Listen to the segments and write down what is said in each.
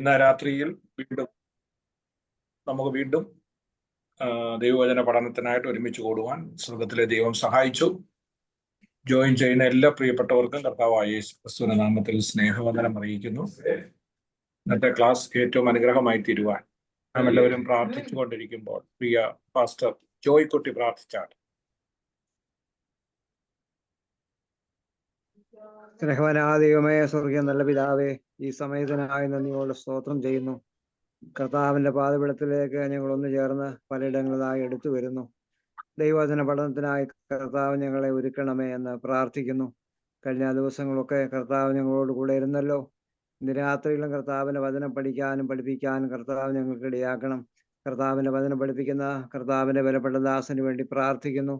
ഇന്ന് രാത്രിയിൽ നമുക്ക് വീണ്ടും ദൈവവചന പഠനത്തിനായിട്ട് ഒരുമിച്ച് കൂടുവാൻ സ്വർഗത്തിലെ ദൈവം സഹായിച്ചു. ജോയിൻ ചെയ്യുന്ന എല്ലാ പ്രിയപ്പെട്ടവർക്കും കർത്താവായ യേശു ക്രിസ്തുവിന്റെ നാമത്തിൽ സ്നേഹവന്ദനം അറിയിക്കുന്നു. ഇന്നത്തെ ക്ലാസ് ഏറ്റവും അനുഗ്രഹമായി തീരുവാൻ നാം എല്ലാവരും പ്രാർത്ഥിച്ചു കൊണ്ടിരിക്കുമ്പോൾ പ്രിയ പാസ്റ്റർ ജോയ് കുട്ടി പ്രാർത്ഥിച്ചാൽ. സ്നേഹവനാദികമായ സ്വർഗീയ നല്ല പിതാവേ, ഈ സമയത്തിനായി നന്ദിയോടെ സ്തോത്രം ചെയ്യുന്നു. കർത്താവിന്റെ പാദപീഠത്തിലേക്ക് ഞങ്ങൾ ഒന്ന് ചേർന്ന് പലയിടങ്ങളിലായി എടുത്തു വരുന്നു. ദൈവവചന പഠനത്തിനായി കർത്താവ് ഞങ്ങളെ ഒരുക്കണമേ എന്ന് പ്രാർത്ഥിക്കുന്നു. കഴിഞ്ഞ ദിവസങ്ങളൊക്കെ കർത്താവ് ഞങ്ങളോട് കൂടെ ഇരുന്നല്ലോ. ഇന്ന് രാത്രിയിലും കർത്താവിന്റെ വചനം പഠിക്കാനും പഠിപ്പിക്കാനും കർത്താവ് ഞങ്ങൾക്ക് ഇടയാക്കണം. കർത്താവിന്റെ വചനം പഠിപ്പിക്കുന്ന കർത്താവിന്റെ വിലപ്പെട്ട ദാസന് വേണ്ടി പ്രാർത്ഥിക്കുന്നു.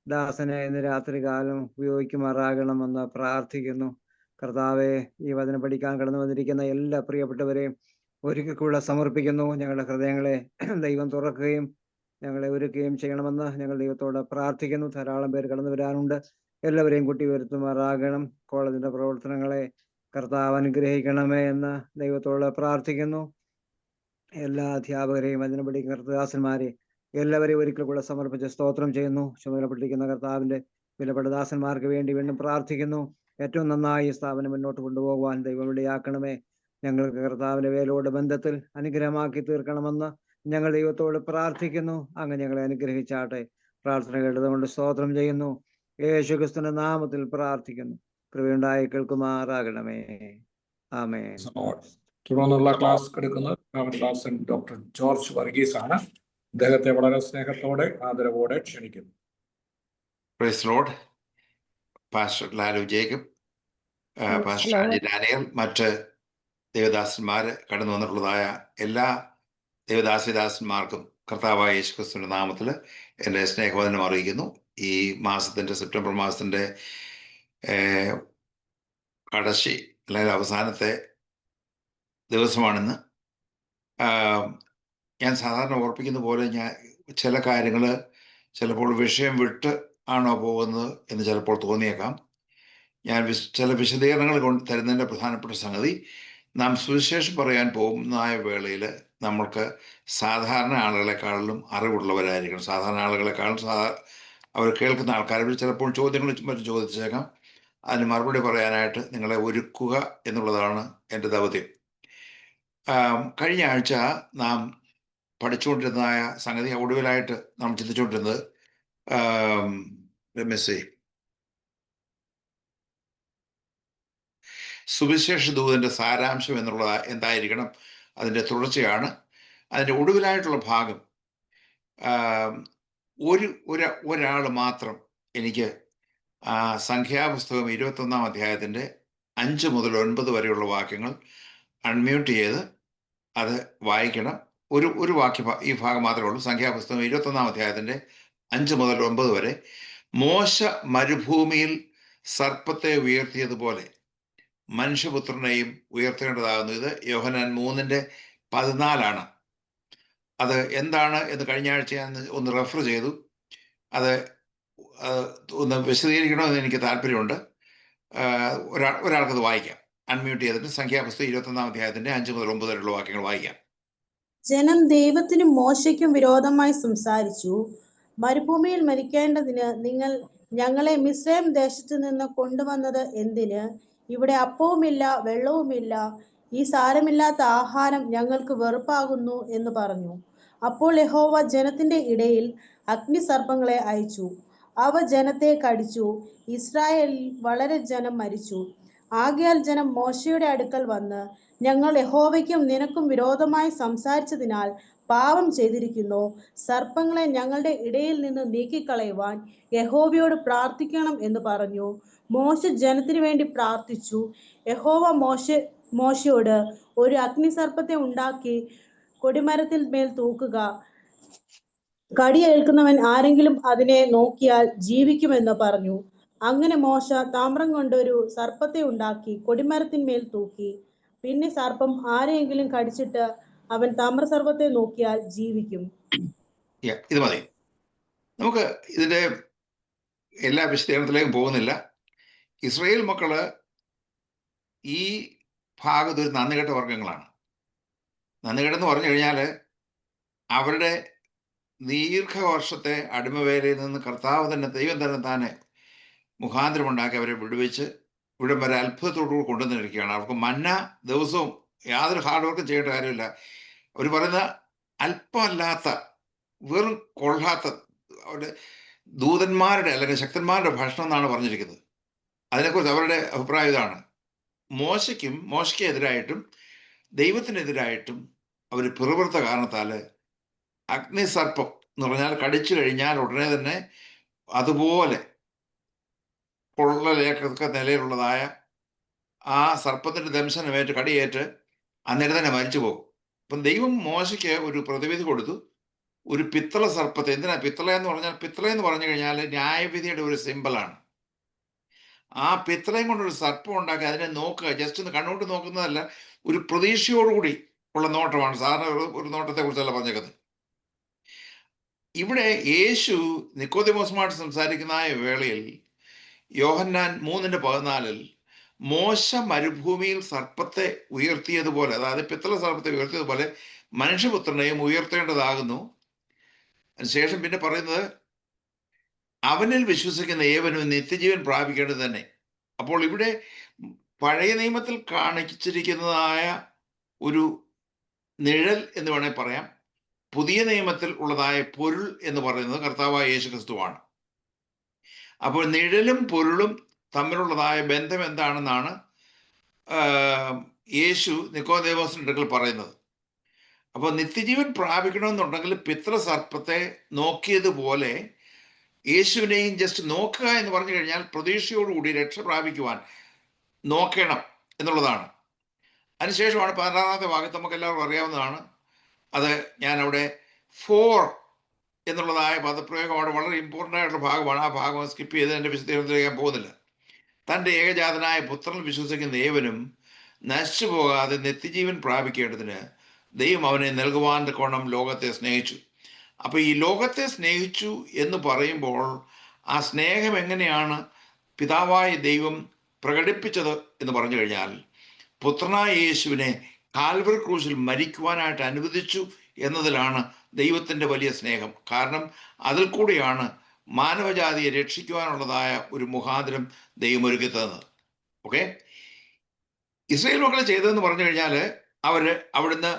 ദാസനെ ഇന്ന് രാത്രി കാലം ഉപയോഗിക്കുമാറാകണമെന്ന് പ്രാർത്ഥിക്കുന്നു. കർത്താവെ, ഈ വചനം പഠിക്കാൻ കടന്നു വന്നിരിക്കുന്ന എല്ലാ പ്രിയപ്പെട്ടവരെയും ഒരിക്കൽ കൂടെ സമർപ്പിക്കുന്നു. ഞങ്ങളുടെ ഹൃദയങ്ങളെ ദൈവം തുറക്കുകയും ഞങ്ങളെ ഒരുക്കുകയും ചെയ്യണമെന്ന് ഞങ്ങൾ ദൈവത്തോട് പ്രാർത്ഥിക്കുന്നു. ധാരാളം പേര് കടന്നു വരാനുണ്ട്. എല്ലാവരെയും കൂട്ടി വരുത്തുമാറാകണം. കോളേജിന്റെ പ്രവർത്തനങ്ങളെ കർത്താവ് അനുഗ്രഹിക്കണമേ എന്ന് ദൈവത്തോട് പ്രാർത്ഥിക്കുന്നു. എല്ലാ അധ്യാപകരെയും വചനം പഠിക്കുന്ന കർത്തദാസന്മാരെ എല്ലാവരെയും ഒരിക്കൽ കൂടെ സമർപ്പിച്ച് സ്തോത്രം ചെയ്യുന്നു. ചുമതലപ്പെട്ടിരിക്കുന്ന കർത്താവിന്റെ വിലപ്പെട്ട ദാസന്മാർക്ക് വേണ്ടി വീണ്ടും പ്രാർത്ഥിക്കുന്നു. ഏറ്റവും നന്നായി സ്ഥാപനം മുന്നോട്ട് കൊണ്ടുപോകുവാൻ ദൈവം ഇടയാക്കണമേ. ഞങ്ങൾക്ക് കർത്താവിന്റെ വേലോട് ബന്ധത്തിൽ അനുഗ്രഹമാക്കി തീർക്കണമെന്ന് ഞങ്ങൾ ദൈവത്തോട് പ്രാർത്ഥിക്കുന്നു. അങ്ങ് ഞങ്ങളെ അനുഗ്രഹിച്ചാട്ടെ. പ്രാർത്ഥന കേട്ടതുകൊണ്ട് സ്തോത്രം ചെയ്യുന്നു. യേശു ക്രിസ്തുവിന്റെ നാമത്തിൽ പ്രാർത്ഥിക്കുന്നു. കൃപയുണ്ടായി കേൾക്കുമാറാകണമേ. ആമേൻ. തുടർന്നുള്ള ക്ലാസ് എടുക്കുന്നത് ഡോക്ടർ ജോർജ് വർഗീസ് ആണ്. അദ്ദേഹത്തെ വളരെ സ്നേഹത്തോടെ ആദരവോടെ ക്ഷണിക്കുന്നു. Praise Lord. Pastor Lalu Jacob, pastor Shaji Daniel, മറ്റ് ദേവദാസന്മാര് കടന്നു വന്നിട്ടുള്ളതായ എല്ലാ ദേവദാസിദാസന്മാർക്കും കർത്താവായ യേശു ക്രിസ്തുവിന്റെ നാമത്തിൽ എൻ്റെ സ്നേഹവന്ദനം അറിയിക്കുന്നു. ഈ മാസത്തിൻ്റെ സെപ്റ്റംബർ മാസത്തിൻ്റെ കടശി അല്ലെങ്കിൽ അവസാനത്തെ ദിവസമാണിന്ന്. ഞാൻ സാധാരണ ഓർപ്പിക്കുന്ന പോലെ ഞാൻ ചില കാര്യങ്ങൾ ചിലപ്പോൾ വിഷയം വിട്ട് ആണോ പോകുന്നത് എന്ന് ചിലപ്പോൾ തോന്നിയേക്കാം. ഞാൻ ചില വിശദീകരണങ്ങൾ തരുന്നതിൻ്റെ പ്രധാനപ്പെട്ട സംഗതി, നാം സുവിശേഷം പറയാൻ പോകുന്നതായ വേളയിൽ നമ്മൾക്ക് സാധാരണ ആളുകളെക്കാളിലും അറിവുള്ളവരായിരിക്കണം. സാധാരണ ആളുകളെക്കാളും അവർ കേൾക്കുന്ന ആൾക്കാരെ ചിലപ്പോൾ ചോദ്യങ്ങൾ മറ്റും ചോദിച്ചേക്കാം. അതിന് മറുപടി പറയാനായിട്ട് നിങ്ങളെ ഒരുക്കുക എന്നുള്ളതാണ് എൻ്റെ ദൗത്യം. കഴിഞ്ഞ ആഴ്ച നാം പഠിച്ചുകൊണ്ടിരുന്നതായ സംഗതി, ഒടുവിലായിട്ട് നാം ചിന്തിച്ചുകൊണ്ടിരുന്നത് സുവിശേഷ ദൂതന്റെ സാരാംശം എന്നുള്ളത് എന്തായിരിക്കണം, അതിൻ്റെ തുടർച്ചയാണ്. അതിൻ്റെ ഒടുവിലായിട്ടുള്ള ഭാഗം ഒരാൾ മാത്രം എനിക്ക് സംഖ്യാപുസ്തകം 21-ാം അധ്യായത്തിൻ്റെ 5 മുതൽ 9 വരെയുള്ള വാക്യങ്ങൾ അൺമ്യൂട്ട് ചെയ്ത് അത് വായിക്കണം. ഒരു വാക്യ ഈ ഭാഗം മാത്രമേ ഉള്ളൂ. സംഖ്യാപുസ്തകം 21-ാം അധ്യായത്തിൻ്റെ 5 മുതൽ 9 വരെ. മോശ മരുഭൂമിയിൽ സർപ്പത്തെ ഉയർത്തിയതുപോലെ മനുഷ്യപുത്രനെയും ഉയർത്തേണ്ടതാകുന്നു. ഇത് യോഹന്നാൻ 3:14 അത് എന്താണ് എന്ന് കഴിഞ്ഞ ആഴ്ച ഞാൻ ഒന്ന് റെഫർ ചെയ്തു. അത് ഒന്ന് വിശദീകരിക്കണമെന്ന് എനിക്ക് താല്പര്യമുണ്ട്. ഒരാൾക്കത് വായിക്കാം. അൺമ്യൂട്ട് ചെയ്തിട്ട് സംഖ്യാപുസ്തകം 21-ാം അധ്യായത്തിൻ്റെ 5 മുതൽ 9 വരെയുള്ള വാക്യങ്ങൾ വായിക്കാം. ജനം ദൈവത്തിനും മോശയ്ക്കും വിരോധമായി സംസാരിച്ചു. മരുഭൂമിയിൽ മരിക്കേണ്ടതിന് നിങ്ങൾ ഞങ്ങളെ മിസ്രൈം ദേശത്തു നിന്ന് കൊണ്ടുവന്നത് എന്തിന്? ഇവിടെ അപ്പവുമില്ല വെള്ളവുമില്ല. ഈ സാരമില്ലാത്ത ആഹാരം ഞങ്ങൾക്ക് വെറുപ്പാകുന്നു എന്ന് പറഞ്ഞു. അപ്പോൾ യഹോവ ജനത്തിന്റെ ഇടയിൽ അഗ്നിസർപ്പങ്ങളെ അയച്ചു. അവ ജനത്തെ കടിച്ചു. ഇസ്രായേലിൽ വളരെ ജനം മരിച്ചു. ആകയാൽ ജനം മോശയുടെ അടുക്കൽ വന്ന്, ഞങ്ങൾ യഹോവയ്ക്കും നിനക്കും വിരോധമായി സംസാരിച്ചതിനാൽ പാപം ചെയ്തിരിക്കുന്നു. സർപ്പങ്ങളെ ഞങ്ങളുടെ ഇടയിൽ നിന്ന് നീക്കിക്കളയുവാൻ യഹോവയോട് പ്രാർത്ഥിക്കണം എന്ന് പറഞ്ഞു. മോശ ജനത്തിനു വേണ്ടി പ്രാർത്ഥിച്ചു. യഹോവ മോശയോട്, ഒരു അഗ്നിസർപ്പത്തെ ഉണ്ടാക്കി കൊടിമരത്തിൽ മേൽ തൂക്കുക. കടിയേൽക്കുന്നവൻ ആരെങ്കിലും അതിനെ നോക്കിയാൽ ജീവിക്കുമെന്ന് പറഞ്ഞു. അങ്ങനെ മോശ താമ്രം കൊണ്ടൊരു സർപ്പത്തെ ഉണ്ടാക്കി കൊടിമരത്തിന്മേൽ തൂക്കി. പിന്നെ സർപ്പം ആരെയെങ്കിലും കടിച്ചിട്ട് അവൻ താമ്രസർപ്പത്തെ നോക്കിയാൽ ജീവിക്കും. ഇത് മതി. നമുക്ക് ഇതിന്റെ എല്ലാ വിശദീകരണത്തിലേക്കും പോകുന്നില്ല. ഇസ്രായേൽ മക്കള് ഈ ഭാഗത്ത് ഒരു നന്ദികെട്ട വർഗങ്ങളാണ്. നന്ദികേടെന്ന് പറഞ്ഞു കഴിഞ്ഞാൽ അവരുടെ ദീർഘവർഷത്തെ അടിമവേലയിൽ നിന്ന് കർത്താവ് തന്നെ, ദൈവം തന്നെ താനെ മുഖാന്തരമുണ്ടാക്കി അവരെ വിടുവിച്ച് ഇവിടം വരെ അത്ഭുതത്തോടുകൂടി കൊണ്ടുവന്നിരിക്കുകയാണ്. അവർക്ക് മന്ന ദിവസവും യാതൊരു ഹാർഡ് വർക്കും ചെയ്യേണ്ട കാര്യമില്ല. അവർ പറയുന്ന അല്പമല്ലാത്ത, വെറും കൊള്ളാത്ത അവരുടെ ദൂതന്മാരുടെ അല്ലെങ്കിൽ ശക്തന്മാരുടെ ഭക്ഷണം എന്നാണ് പറഞ്ഞിരിക്കുന്നത്. അതിനെക്കുറിച്ച് അവരുടെ അഭിപ്രായം ഇതാണ്: മോശയ്ക്ക് എതിരായിട്ടും ദൈവത്തിനെതിരായിട്ടും അവർ പിറുപിറുത്ത കാരണത്താൽ അഗ്നിസർപ്പം എന്ന് പറഞ്ഞാൽ കടിച്ചു കഴിഞ്ഞാൽ ഉടനെ തന്നെ അതുപോലെ പൊള്ളലേക്കൊക്കെ നിലയിലുള്ളതായ ആ സർപ്പത്തിന്റെ ദംശനമേറ്റ് കടിയേറ്റ് അന്നേരം തന്നെ മരിച്ചു പോകും. അപ്പം ദൈവം മോശയ്ക്ക് ഒരു പ്രതിവിധി കൊടുത്തു. ഒരു പിത്തള സർപ്പത്തെ, എന്തിനാ പിത്തള എന്ന് പറഞ്ഞാൽ, പിത്തള എന്ന് പറഞ്ഞു കഴിഞ്ഞാൽ ന്യായവിധിയുടെ ഒരു സിമ്പലാണ്. ആ പിത്തളയും കൊണ്ടൊരു സർപ്പം ഉണ്ടാക്കി അതിനെ നോക്കുക, ജസ്റ്റ് ഒന്ന് കണ്ണുകൊണ്ട് നോക്കുന്നതല്ല, ഒരു പ്രതീക്ഷയോടുകൂടി ഉള്ള നോട്ടമാണ്. സാധാരണ ഒരു നോട്ടത്തെ കുറിച്ചല്ല പറഞ്ഞേക്കുന്നത്. ഇവിടെ യേശു നിക്കോദെമോസുമായിട്ട് സംസാരിക്കുന്ന വേളയിൽ യോഹന്നാൻ 3:14 മോശ മരുഭൂമിയിൽ സർപ്പത്തെ ഉയർത്തിയതുപോലെ, അതായത് പിത്തള സർപ്പത്തെ ഉയർത്തിയതുപോലെ മനുഷ്യപുത്രനെയും ഉയർത്തേണ്ടതാകുന്നു. അതിനുശേഷം പിന്നെ പറയുന്നത് അവനിൽ വിശ്വസിക്കുന്ന ഏവനും നിത്യജീവൻ പ്രാപിക്കേണ്ടത് തന്നെ. അപ്പോൾ ഇവിടെ പഴയ നിയമത്തിൽ കാണിച്ചിരിക്കുന്നതായ ഒരു നിഴൽ എന്ന് വേണമെങ്കിൽ പറയാം. പുതിയ നിയമത്തിൽ ഉള്ളതായ പൊരുൾ എന്ന് പറയുന്നത് കർത്താവായ യേശു ക്രിസ്തുവാണ്. അപ്പോൾ നിഴലും പൊരുളും തമ്മിലുള്ളതായ ബന്ധം എന്താണെന്നാണ് യേശു നിക്കോദേമോസിന്റെ അടുക്കൽ പറയുന്നത്. അപ്പോൾ നിത്യജീവൻ പ്രാപിക്കണമെന്നുണ്ടെങ്കിൽ പിതൃ സർപ്പത്തെ നോക്കിയതുപോലെ യേശുവിനെയും ജസ്റ്റ് നോക്കുക എന്ന് പറഞ്ഞു കഴിഞ്ഞാൽ പ്രതീക്ഷയോടുകൂടി രക്ഷ പ്രാപിക്കുവാൻ നോക്കണം എന്നുള്ളതാണ്. അതിനുശേഷമാണ് 16-ാമത്തെ ഭാഗത്ത് നമുക്ക് എല്ലാവർക്കും അറിയാവുന്നതാണ്. അത് ഞാൻ അവിടെ 4 എന്നുള്ളതായ പദപ്രയോഗം അവിടെ വളരെ ഇമ്പോർട്ടൻ്റ് ആയിട്ടുള്ള ഭാഗമാണ്. ആ ഭാഗം സ്കിപ്പ് ചെയ്ത് എൻ്റെ വിശദീകരണത്തിലേക്ക് ഞാൻ പോകുന്നില്ല. തൻ്റെ ഏകജാതനായ പുത്രനിൽ വിശ്വസിക്കുന്ന ഏവനും നശിച്ചു പോകാതെ നിത്യജീവൻ പ്രാപിക്കേണ്ടതിന് ദൈവം അവനെ നൽകുവാൻ കോണം ലോകത്തെ സ്നേഹിച്ചു. അപ്പോൾ ഈ ലോകത്തെ സ്നേഹിച്ചു എന്ന് പറയുമ്പോൾ ആ സ്നേഹം എങ്ങനെയാണ് പിതാവായ ദൈവം പ്രകടിപ്പിച്ചത് എന്ന് പറഞ്ഞു കഴിഞ്ഞാൽ, പുത്രനായ യേശുവിനെ കാൽവറി ക്രൂശിൽ മരിക്കുവാനായിട്ട് അനുവദിച്ചു എന്നതിലാണ് ദൈവത്തിൻ്റെ വലിയ സ്നേഹം. കാരണം അതിൽ കൂടിയാണ് മാനവജാതിയെ രക്ഷിക്കുവാനുള്ളതായ ഒരു മുഖാന്തരം ദൈവം ഒരുക്കി തന്നത്. ഓക്കെ, ഇസ്രായേൽ മക്കളെ ചെയ്തതെന്ന് പറഞ്ഞു കഴിഞ്ഞാൽ അവിടുന്ന്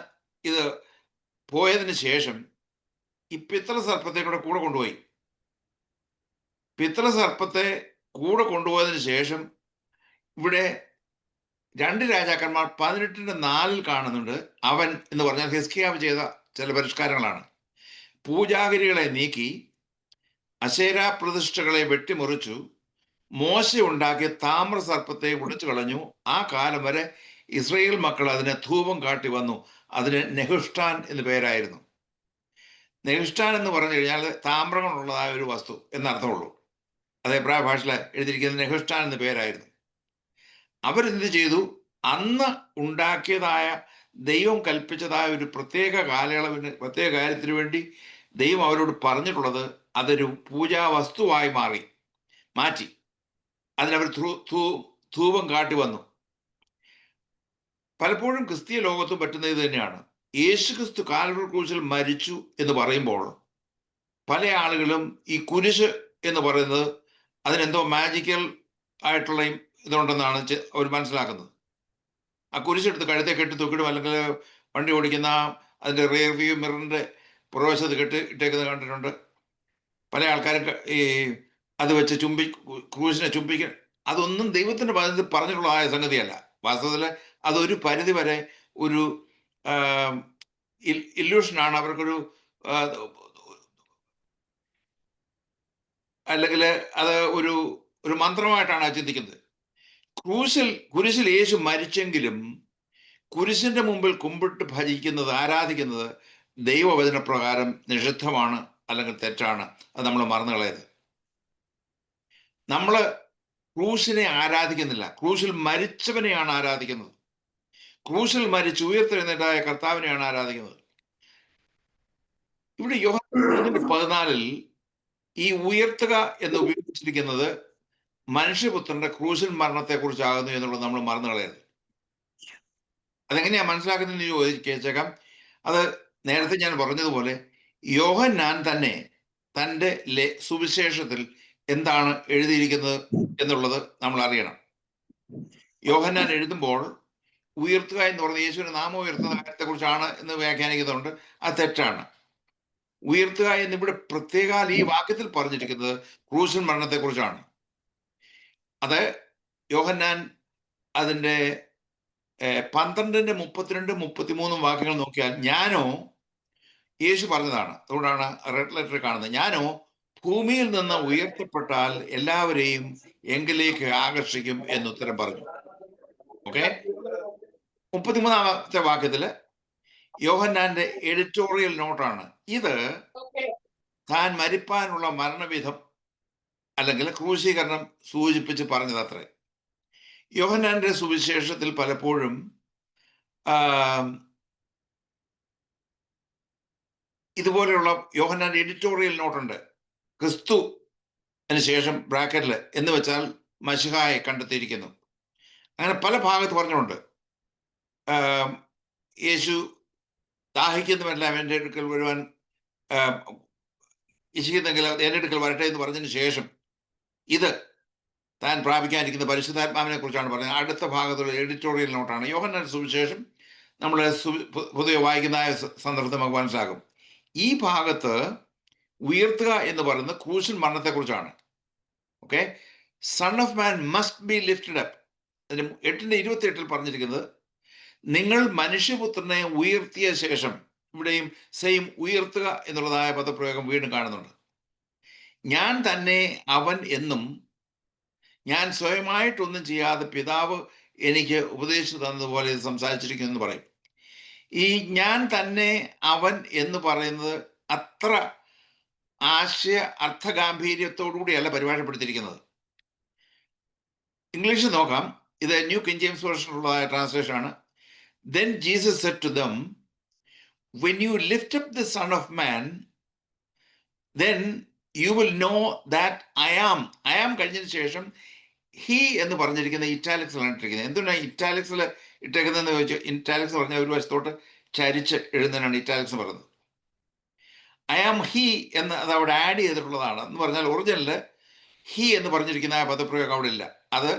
ഇത് പോയതിന് ശേഷം ഈ പിത്തള സർപ്പത്തെ കൂടെ കൊണ്ടുപോയി. പിത്തള സർപ്പത്തെ കൂടെ കൊണ്ടുപോയതിന് ശേഷം ഇവിടെ 2 രാജാക്കന്മാർ 18:4 കാണുന്നുണ്ട്. അവൻ എന്ന് പറഞ്ഞാൽ ഹിസ്കിയാവ് ചെയ്ത ചില പരിഷ്കാരങ്ങളാണ്. പൂജാഗിരികളെ നീക്കി അശേരാ പ്രതിഷ്ഠകളെ വെട്ടിമുറിച്ചു, മോശ ഉണ്ടാക്കിയ താമ്ര സർപ്പത്തെ ഒടിച്ചു കളഞ്ഞു. ആ കാലം വരെ ഇസ്രായേൽ മക്കൾ അതിനെ ധൂപം കാട്ടി വന്നു. അതിന് നെഹുഷ്ടാൻ എന്ന് പേരായിരുന്നു. നെഹുഷ്ടാൻ എന്ന് പറഞ്ഞു കഴിഞ്ഞാൽ താമ്രം കൊണ്ടുള്ളതായ ഒരു വസ്തു എന്നർത്ഥമുള്ളൂ. അത് എബ്രായ ഭാഷയിൽ എഴുതിയിരിക്കുന്നത് നെഹുഷ്ടാൻ എന്ന് പേരായിരുന്നു. അവരെന്ത് ചെയ്തു? അന്ന് ഉണ്ടാക്കിയതായ ദൈവം കൽപ്പിച്ചതായ ഒരു പ്രത്യേക കാലയളവിന്, പ്രത്യേക കാര്യത്തിന് വേണ്ടി ദൈവം അവരോട് പറഞ്ഞിട്ടുള്ളത് അതൊരു പൂജാ വസ്തുവായി മാറ്റി അതിനവർ ധൂപം കാട്ടി വന്നു. പലപ്പോഴും ക്രിസ്തീയ ലോകത്തും പറ്റുന്നത് ഇത് തന്നെയാണ്. യേശു ക്രിസ്തു കാൽവറി ക്രൂശിൽ മരിച്ചു എന്ന് പറയുമ്പോൾ പല ആളുകളും ഈ കുരിശ് എന്ന് പറയുന്നത് അതിനെന്തോ മാജിക്കൽ ആയിട്ടുള്ള ഇതുണ്ടെന്നാണ് അവർ മനസ്സിലാക്കുന്നത്. ആ കുരിശെടുത്ത് കഴുത്തെ കെട്ടി തൂക്കിടും, അല്ലെങ്കിൽ വണ്ടി ഓടിക്കുന്ന അതിൻ്റെ റിയർ വ്യൂ മിററിൻ്റെ പുറവശത്ത് ഇട്ടേക്കുന്നത് കണ്ടിട്ടുണ്ട്. പല ആൾക്കാരും ഈ അത് വെച്ച് ക്രൂശിനെ ചുംബിക്കാൻ, അതൊന്നും ദൈവത്തിൻ്റെ പറഞ്ഞിട്ടുള്ളതായ സംഗതിയല്ല. വാസ്തവത്തിൽ അതൊരു പരിധി വരെ ഒരു ഇല്യൂഷനാണ്. അവർക്കൊരു അല്ലെങ്കിൽ അത് ഒരു മന്ത്രമായിട്ടാണ് ചിന്തിക്കുന്നത്. കുരിശിൽ യേശു മരിച്ചെങ്കിലും കുരിശിന്റെ മുമ്പിൽ കുമ്പിട്ട് ഭജിക്കുന്നത്, ആരാധിക്കുന്നത് ദൈവവചനപ്രകാരം നിഷിദ്ധമാണ്, അല്ലെങ്കിൽ തെറ്റാണ്. അത് നമ്മൾ മറന്നു കളയരുത്. നമ്മൾ ക്രൂശിനെ ആരാധിക്കുന്നില്ല, ക്രൂശിൽ മരിച്ചവനെയാണ് ആരാധിക്കുന്നത്. ക്രൂശിൽ മരിച്ച് ഉയർത്തെഴുന്നേറ്റായ കർത്താവിനെയാണ് ആരാധിക്കുന്നത്. ഇവിടെ യോഹന്നാൻ 14 ഈ ഉയർത്തുക എന്ന് ഉപയോഗിച്ചിരിക്കുന്നത് മനുഷ്യപുത്രന്റെ ക്രൂശിൽ മരണത്തെ കുറിച്ചാകുന്നു എന്നുള്ളത് നമ്മൾ മറന്നു കളയരുത്. അതെങ്ങനെയാ മനസ്സിലാക്കുന്നതെന്ന് ചോദിച്ചേക്കാം. അത് നേരത്തെ ഞാൻ പറഞ്ഞതുപോലെ യോഹന്നാൻ തന്നെ തൻ്റെ സുവിശേഷത്തിൽ എന്താണ് എഴുതിയിരിക്കുന്നത് എന്നുള്ളത് നമ്മൾ അറിയണം. യോഹന്നാൻ എഴുതുമ്പോൾ ഉയർത്തുക എന്ന് പറഞ്ഞ യേശുവിന്റെ നാമം ഉയർത്തുന്ന കാര്യത്തെ കുറിച്ചാണ് എന്ന് വ്യാഖ്യാനിക്കുന്നുണ്ട്. അത് തെറ്റാണ്. ഉയർത്തുക എന്നിവിടെ പ്രത്യേകാൽ ഈ വാക്യത്തിൽ പറഞ്ഞിരിക്കുന്നത് ക്രൂശൻ മരണത്തെ കുറിച്ചാണ്. അത് യോഹന്നാൻ അതിൻ്റെ 12-32-33 വാക്യങ്ങൾ നോക്കിയാൽ, ഞാനോ, യേശു പറഞ്ഞതാണ്, അതുകൊണ്ടാണ് റെഡ് ലെറ്റർ കാണുന്നത്, ഞാനോ ഭൂമിയിൽ നിന്ന് ഉയർത്തപ്പെട്ടാൽ എല്ലാവരെയും എങ്കിലേക്ക് ആകർഷിക്കും എന്ന് ഉത്തരം പറഞ്ഞു. ഓക്കെ, 33-ാമത്തെ വാക്യത്തില് യോഹന്നാന്റെ എഡിറ്റോറിയൽ നോട്ടാണ് ഇത്. താൻ മരിപ്പാനുള്ള മരണവിധം അല്ലെങ്കിൽ ക്രൂശീകരണം സൂചിപ്പിച്ച് പറഞ്ഞതത്രേ. യോഹന്നാന്റെ സുവിശേഷത്തിൽ പലപ്പോഴും ഇതുപോലെയുള്ള യോഹന്നാന്റെ എഡിറ്റോറിയൽ നോട്ടുണ്ട്. ക്രിസ്തു ശേഷം ബ്രാക്കറ്റിൽ എന്ന് വെച്ചാൽ മശിഹായെ കണ്ടെത്തിയിരിക്കുന്നു. അങ്ങനെ പല ഭാഗത്ത് പറഞ്ഞുകൊണ്ട് യേശു ദാഹിക്കുന്നവരെല്ലാം എൻ്റെ അടുക്കൽ വരുവാൻ ഇച്ഛിക്കുന്നെങ്കിൽ എൻ്റെ അടുക്കൽ വരട്ടെ എന്ന് പറഞ്ഞതിന് ശേഷം ഇത് താൻ പ്രാപിക്കാനിരിക്കുന്ന പരിശുദ്ധാത്മാവിനെ കുറിച്ചാണ് പറയുന്നത്. അടുത്ത ഭാഗത്തുള്ള എഡിറ്റോറിയൽ നോട്ടാണ്. യോഹന്നാന്റെ സുവിശേഷം നമ്മൾ പൊതുവെ വായിക്കുന്ന സന്ദർഭത്തിൽ നമുക്ക് മനസ്സിലാകും. ഈ ഭാഗത്ത് ഉയർത്തുക എന്ന് പറയുന്നത് ക്രൂശൻ മരണത്തെക്കുറിച്ചാണ്. Okay, son of man must be lifted up. അതിന് 8:28 പറഞ്ഞിരിക്കുന്നത് നിങ്ങൾ മനുഷ്യപുത്രനെ ഉയർത്തിയ ശേഷം. ഇവിടെയും സെയിം ഉയർത്തുക എന്നുള്ളതായ പദപ്രയോഗം വീണ്ടും കാണുന്നുണ്ട്. ഞാൻ തന്നെ അവൻ എന്നും ഞാൻ സ്വയമായിട്ടൊന്നും ചെയ്യാതെ പിതാവ് എനിക്ക് ഉപദേശിച്ചു തന്നതുപോലെ ഇത് സംസാരിച്ചിരിക്കുന്നു എന്ന് പറയും. ഈ ഞാൻ തന്നെ അവൻ എന്ന് പറയുന്നത് അത്ര അർത്ഥഗാംഭീര്യത്തോടുകൂടിയല്ല പരിഭാഷപ്പെടുത്തിയിരിക്കുന്നത്. ഇംഗ്ലീഷിൽ നോക്കാം. ഇത് ന്യൂ കിങ് ജെയിംസ് വേർഷനിലുള്ളതായ ട്രാൻസ്ലേഷൻ ആണ്. Then Jesus said to them, when you lift up the Son of Man, then you will know that I am. I am കഴിഞ്ഞതിന് ശേഷം ഹി എന്ന് പറഞ്ഞിരിക്കുന്ന ഇറ്റാലിക്സിലാണ് ഇട്ടിരിക്കുന്നത്. എന്തുകൊണ്ടാണ് ഇറ്റാലിക്സിൽ ഇട്ടേക്കുന്നതെന്ന് ചോദിച്ചാൽ, ഇറ്റാലിക്സ് പറഞ്ഞ ഒരു വശത്തോട്ട് ചരിച്ച് എഴുതുന്നതിനാണ് ഇറ്റാലിക്സ് പറയുന്നത്. ഐ ആം ഹി എന്ന് അത് അവിടെ ആഡ് ചെയ്തിട്ടുള്ളതാണ്. എന്ന് പറഞ്ഞാൽ ഒറിജിനല് ഹി എന്ന് പറഞ്ഞിരിക്കുന്ന ആ പദപ്രയോഗം അവിടെ ഇല്ല. അത്